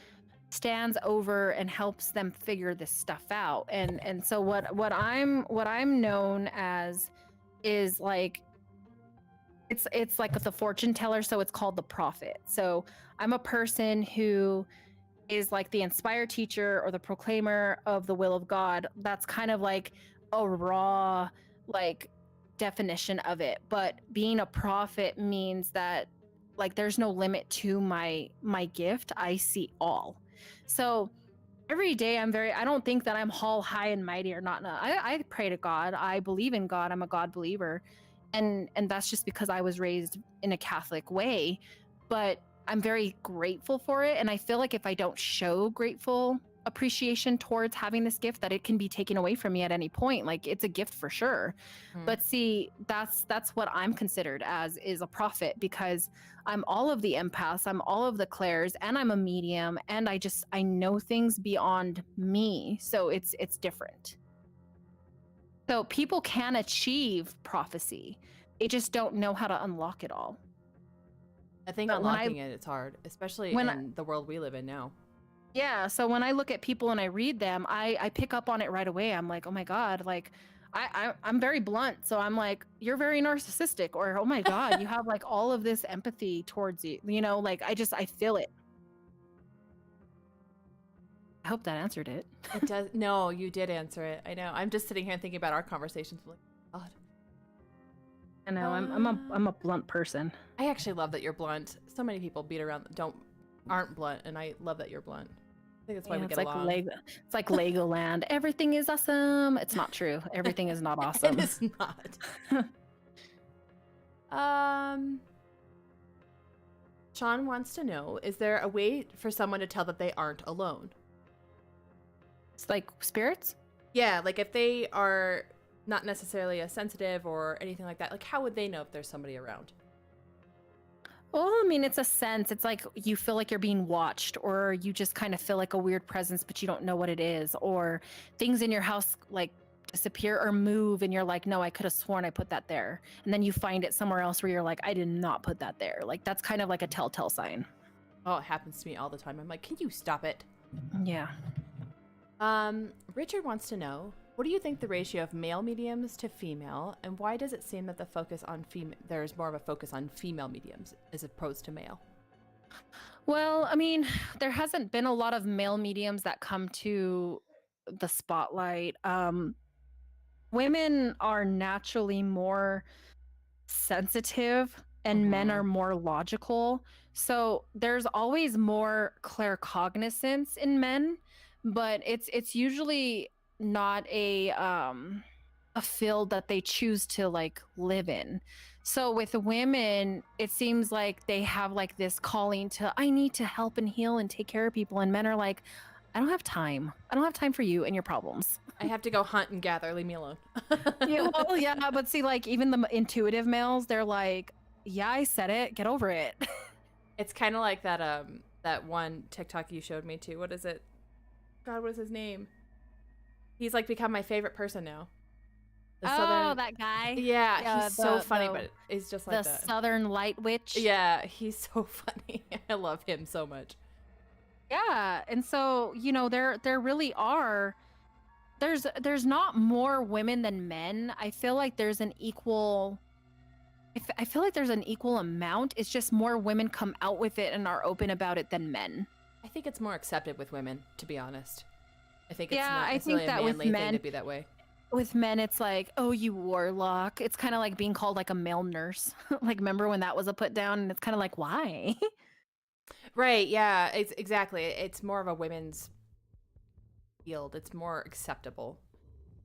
stands over and helps them figure this stuff out. And so what I'm known as is like, it's like the fortune teller, so it's called the prophet. So I'm a person who is like the inspired teacher or the proclaimer of the will of God. That's kind of like a raw like definition of it. But being a prophet means that like there's no limit to my gift. I see all. So every day I don't think that I'm all high and mighty or not. I pray to God. I believe in God. I'm a God believer. And that's just because I was raised in a Catholic way, but I'm very grateful for it. And I feel like if I don't show grateful appreciation towards having this gift, that it can be taken away from me at any point. Like, it's a gift for sure. But see, that's what I'm considered as, is a prophet, because I'm all of the empaths, I'm all of the clairs, and I'm a medium, and I know things beyond me. So it's different. So people can achieve prophecy. they just don't know how to unlock it all. I think But when unlocking it's hard, especially when in the world we live in now. Yeah, so when I look at people and I read them, I pick up on it right away. I'm like, oh my god, like I'm very blunt, so I'm like, you're very narcissistic, or oh my god, you have like all of this empathy towards you. You know, like I feel it. I hope that answered it. It does. No, you did answer it. I know. I'm just sitting here and thinking about our conversations. Like, God. I know I'm a blunt person. I actually love that you're blunt. So many people beat around aren't blunt, and I love that you're blunt. I think that's why we get along. It's like Legoland. Everything is awesome. It's not true. Everything is not awesome. It is not. Sean wants to know, is there a way for someone to tell that they aren't alone? It's like spirits? Yeah, like if they are not necessarily as sensitive or anything like that, like how would they know if there's somebody around? Well, I mean, it's a sense. It's like you feel like you're being watched, or you just kind of feel like a weird presence, but you don't know what it is, or things in your house like disappear or move, and you're like, no, I could have sworn I put that there. And then you find it somewhere else where you're like, I did not put that there. Like, that's kind of like a telltale sign. Oh, it happens to me all the time. I'm like, can you stop it? Yeah. Richard wants to know, what do you think the ratio of male mediums to female, and why does it seem that there's more of a focus on female mediums as opposed to male? Well, I mean, there hasn't been a lot of male mediums that come to the spotlight. Women are naturally more sensitive, and men are more logical. So there's always more claircognizance in men, but it's usually not a field that they choose to like live in. So with women, it seems like they have like this calling to, I need to help and heal and take care of people, and men are like, I don't have time. I don't have time for you and your problems. I have to go hunt and gather. Leave me alone. Yeah, well, yeah, but see, like even the intuitive males, they're like, yeah, I said it. Get over it. It's kind of like that one TikTok you showed me too. What is it? God, what is his name? He's like become my favorite person now. That guy. Yeah, he's so funny, but he's just like the Southern Light Witch. Yeah, he's so funny. I love him so much. Yeah, and so there really are. There's not more women than men. I feel like there's an equal. I feel like there's an equal amount. It's just more women come out with it and are open about it than men. I think it's more accepted with women, to be honest. I think it's Yeah, not I necessarily think that a with manly men- thing to be that way. With men, it's like, oh, you warlock. It's kind of like being called like a male nurse. Like, remember when that was a put down? And it's kind of like, why? Right, yeah, it's exactly. It's more of a women's field. It's more acceptable.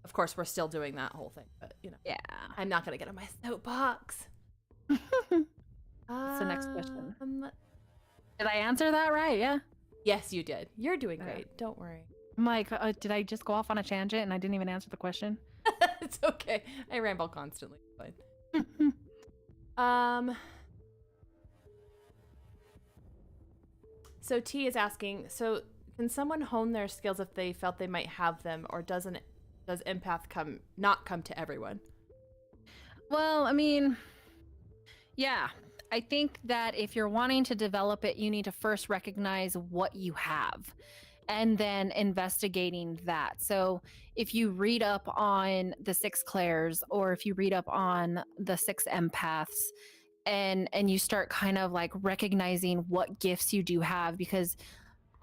Of course, we're still doing that whole thing, but Yeah. I'm not gonna get on my soapbox. What's the next question? Did I answer that right? Yeah. Yes, you did. You're doing great. Don't worry. I'm like, did I just go off on a tangent and I didn't even answer the question? It's okay. I ramble constantly. It's fine. So T is asking, so can someone hone their skills if they felt they might have them, or does empath not come to everyone? Well, I mean, yeah. I think that if you're wanting to develop it, you need to first recognize what you have and then investigating that. So if you read up on the 6 clairs, or if you read up on the 6 empaths, and you start kind of like recognizing what gifts you do have, because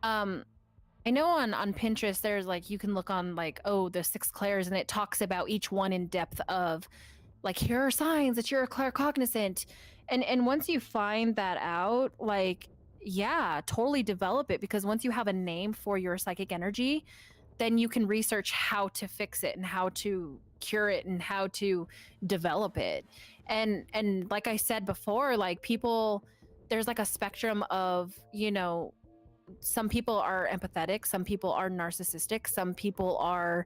I know on Pinterest there's like, you can look on like, oh, the 6 clairs, and it talks about each one in depth of like, here are signs that you're a claircognizant. And once you find that out, like, yeah, totally develop it, because once you have a name for your psychic energy, then you can research how to fix it and how to cure it and how to develop it. And like I said before, like, people, there's like a spectrum of, some people are empathetic, some people are narcissistic, some people are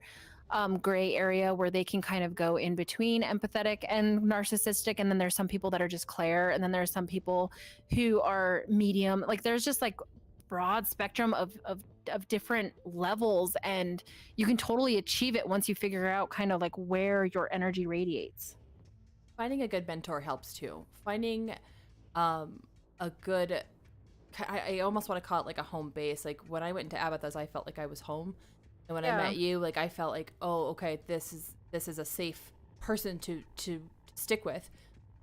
gray area where they can kind of go in between empathetic and narcissistic, and then there's some people that are just clair, and then there's some people who are medium. Like, there's just like broad spectrum of different levels, and you can totally achieve it once you figure out kind of like where your energy radiates. finding a good mentor helps too. Finding a good, I almost want to call it like a home base. Like when I went into Abathas, I felt like I was home, and when I Yeah. met you, like I felt like, oh, okay, this is a safe person to stick with.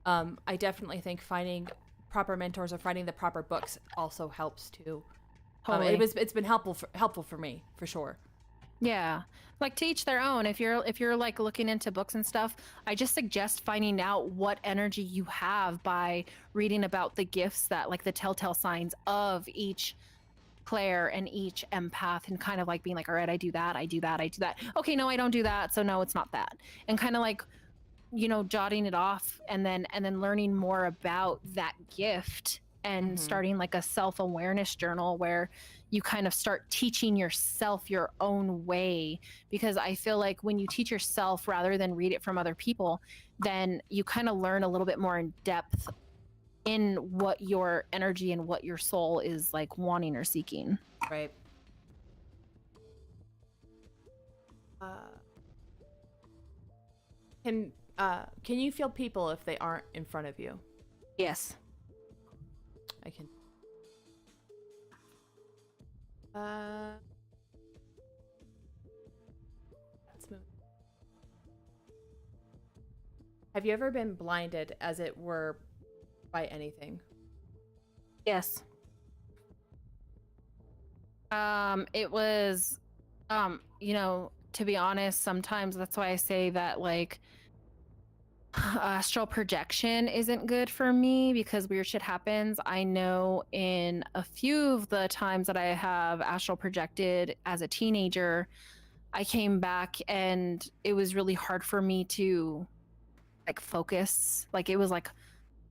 I definitely think finding proper mentors or finding the proper books also helps too. Totally. It's been helpful for me for sure. Yeah. Like to each their own. If you're like looking into books and stuff, I just suggest finding out what energy you have by reading about the gifts that like the telltale signs of each player and each empath and kind of like being like, all right, I do that, I do that, I do that. Okay, no, I don't do that. So no, it's not that. And kind of like, jotting it off and then learning more about that gift and starting like a self-awareness journal where you kind of start teaching yourself your own way, because I feel like when you teach yourself rather than read it from other people, then you kind of learn a little bit more in depth in what your energy and what your soul is like wanting or seeking. Right. Can you feel people if they aren't in front of you? Yes. I can. Let's move. Have you ever been blinded, as it were, by anything? Yes. It was, to be honest, sometimes that's why I say that like astral projection isn't good for me because weird shit happens. I know in a few of the times that I have astral projected as a teenager, I came back and it was really hard for me to like focus. Like it was like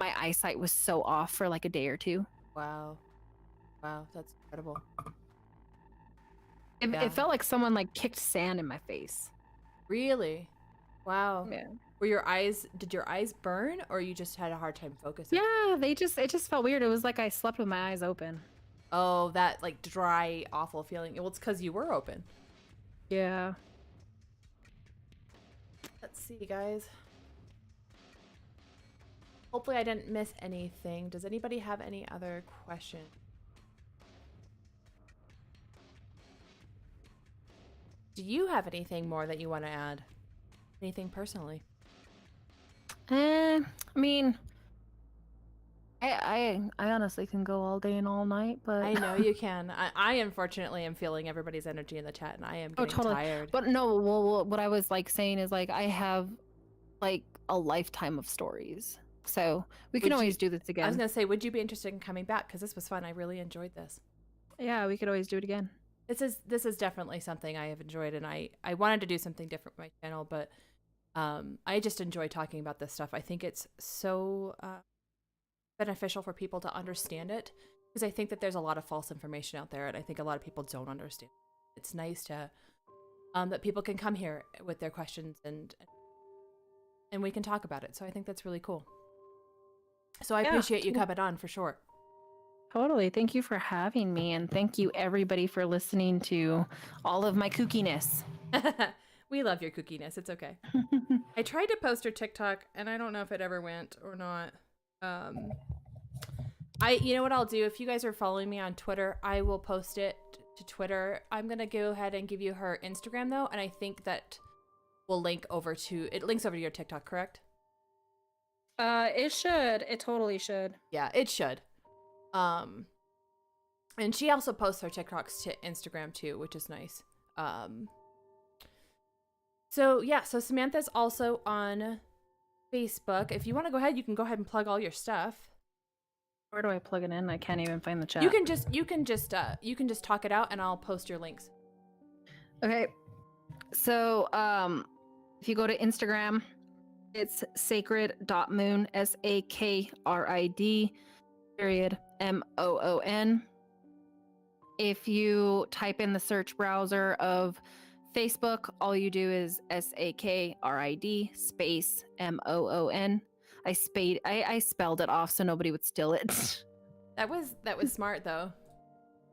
my eyesight was so off for like a day or two. Wow. Wow, that's incredible. It, Yeah. it felt like someone like kicked sand in my face. Really? Wow. Yeah. Did your eyes burn, or you just had a hard time focusing? Yeah, it just felt weird. It was like I slept with my eyes open. Oh, that like dry, awful feeling. Well, it's because you were open. Yeah. Let's see, guys. Hopefully I didn't miss anything. Does anybody have any other questions? Do you have anything more that you want to add? Anything personally? I mean, I honestly can go all day and all night, but I know you can. I unfortunately am feeling everybody's energy in the chat, and I am getting tired. But no, well, what I was like saying is like I have like a lifetime of stories, so we can always do this again. I was gonna say, would you be interested in coming back? Because this was fun. I really enjoyed this. Yeah, we could always do it again. This is definitely something I have enjoyed, and I wanted to do something different with my channel, but I just enjoy talking about this stuff. I think it's so beneficial for people to understand it, because I think that there's a lot of false information out there, and I think a lot of people don't understand. It's nice to that people can come here with their questions and we can talk about it. So I think that's really cool. So I appreciate you coming on for sure. Totally. Thank you for having me, and thank you everybody for listening to all of my kookiness. We love your kookiness. It's okay. I tried to post her TikTok, and I don't know if it ever went or not. You know what I'll do? If you guys are following me on Twitter, I will post it to Twitter. I'm gonna go ahead and give you her Instagram though, and I think that will link over to it. Links over to your TikTok, correct? It should. It totally should. Yeah, it should. And she also posts her TikToks to Instagram too, which is nice. So yeah, so Samantha's also on Facebook. If you want to go ahead, you can go ahead and plug all your stuff. Where do I plug it in? I can't even find the chat. You can just talk it out, and I'll post your links. Okay. So, if you go to Instagram, it's sacred.moon, SAKRID, period, MOON. If you type in the search browser of Facebook, all you do is SAKRID space MOON. I spelled it off so nobody would steal it. That was smart though.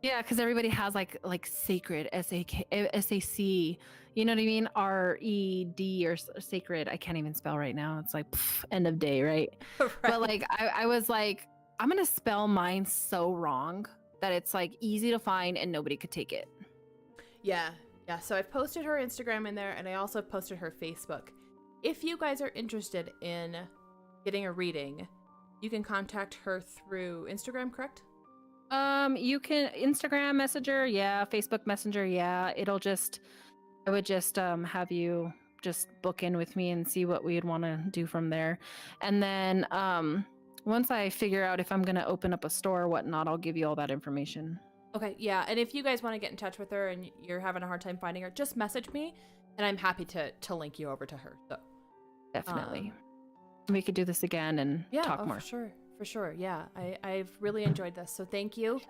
Yeah, because everybody has like sacred SAC. You know what I mean? RED or sacred. I can't even spell right now. It's like end of day, right? Right. But like I was like, I'm gonna spell mine so wrong that it's like easy to find and nobody could take it. Yeah. So I've posted her Instagram in there, and I also posted her Facebook. If you guys are interested in getting a reading, you can contact her through Instagram, correct? You can Instagram Messenger, yeah, Facebook Messenger, yeah. I would just have you just book in with me and see what we'd want to do from there. And then once I figure out if I'm gonna open up a store or whatnot, I'll give you all that information. Okay, yeah. And if you guys want to get in touch with her and you're having a hard time finding her, just message me, and I'm happy to link you over to her. So Definitely. We could do this again and talk more. For sure. Yeah, I've really enjoyed this. So thank you.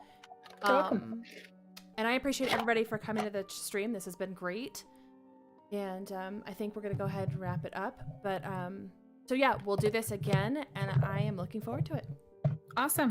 You're welcome. And I appreciate everybody for coming to the stream. This has been great. And I think we're gonna go ahead and wrap it up. But so yeah, we'll do this again, and I am looking forward to it. Awesome.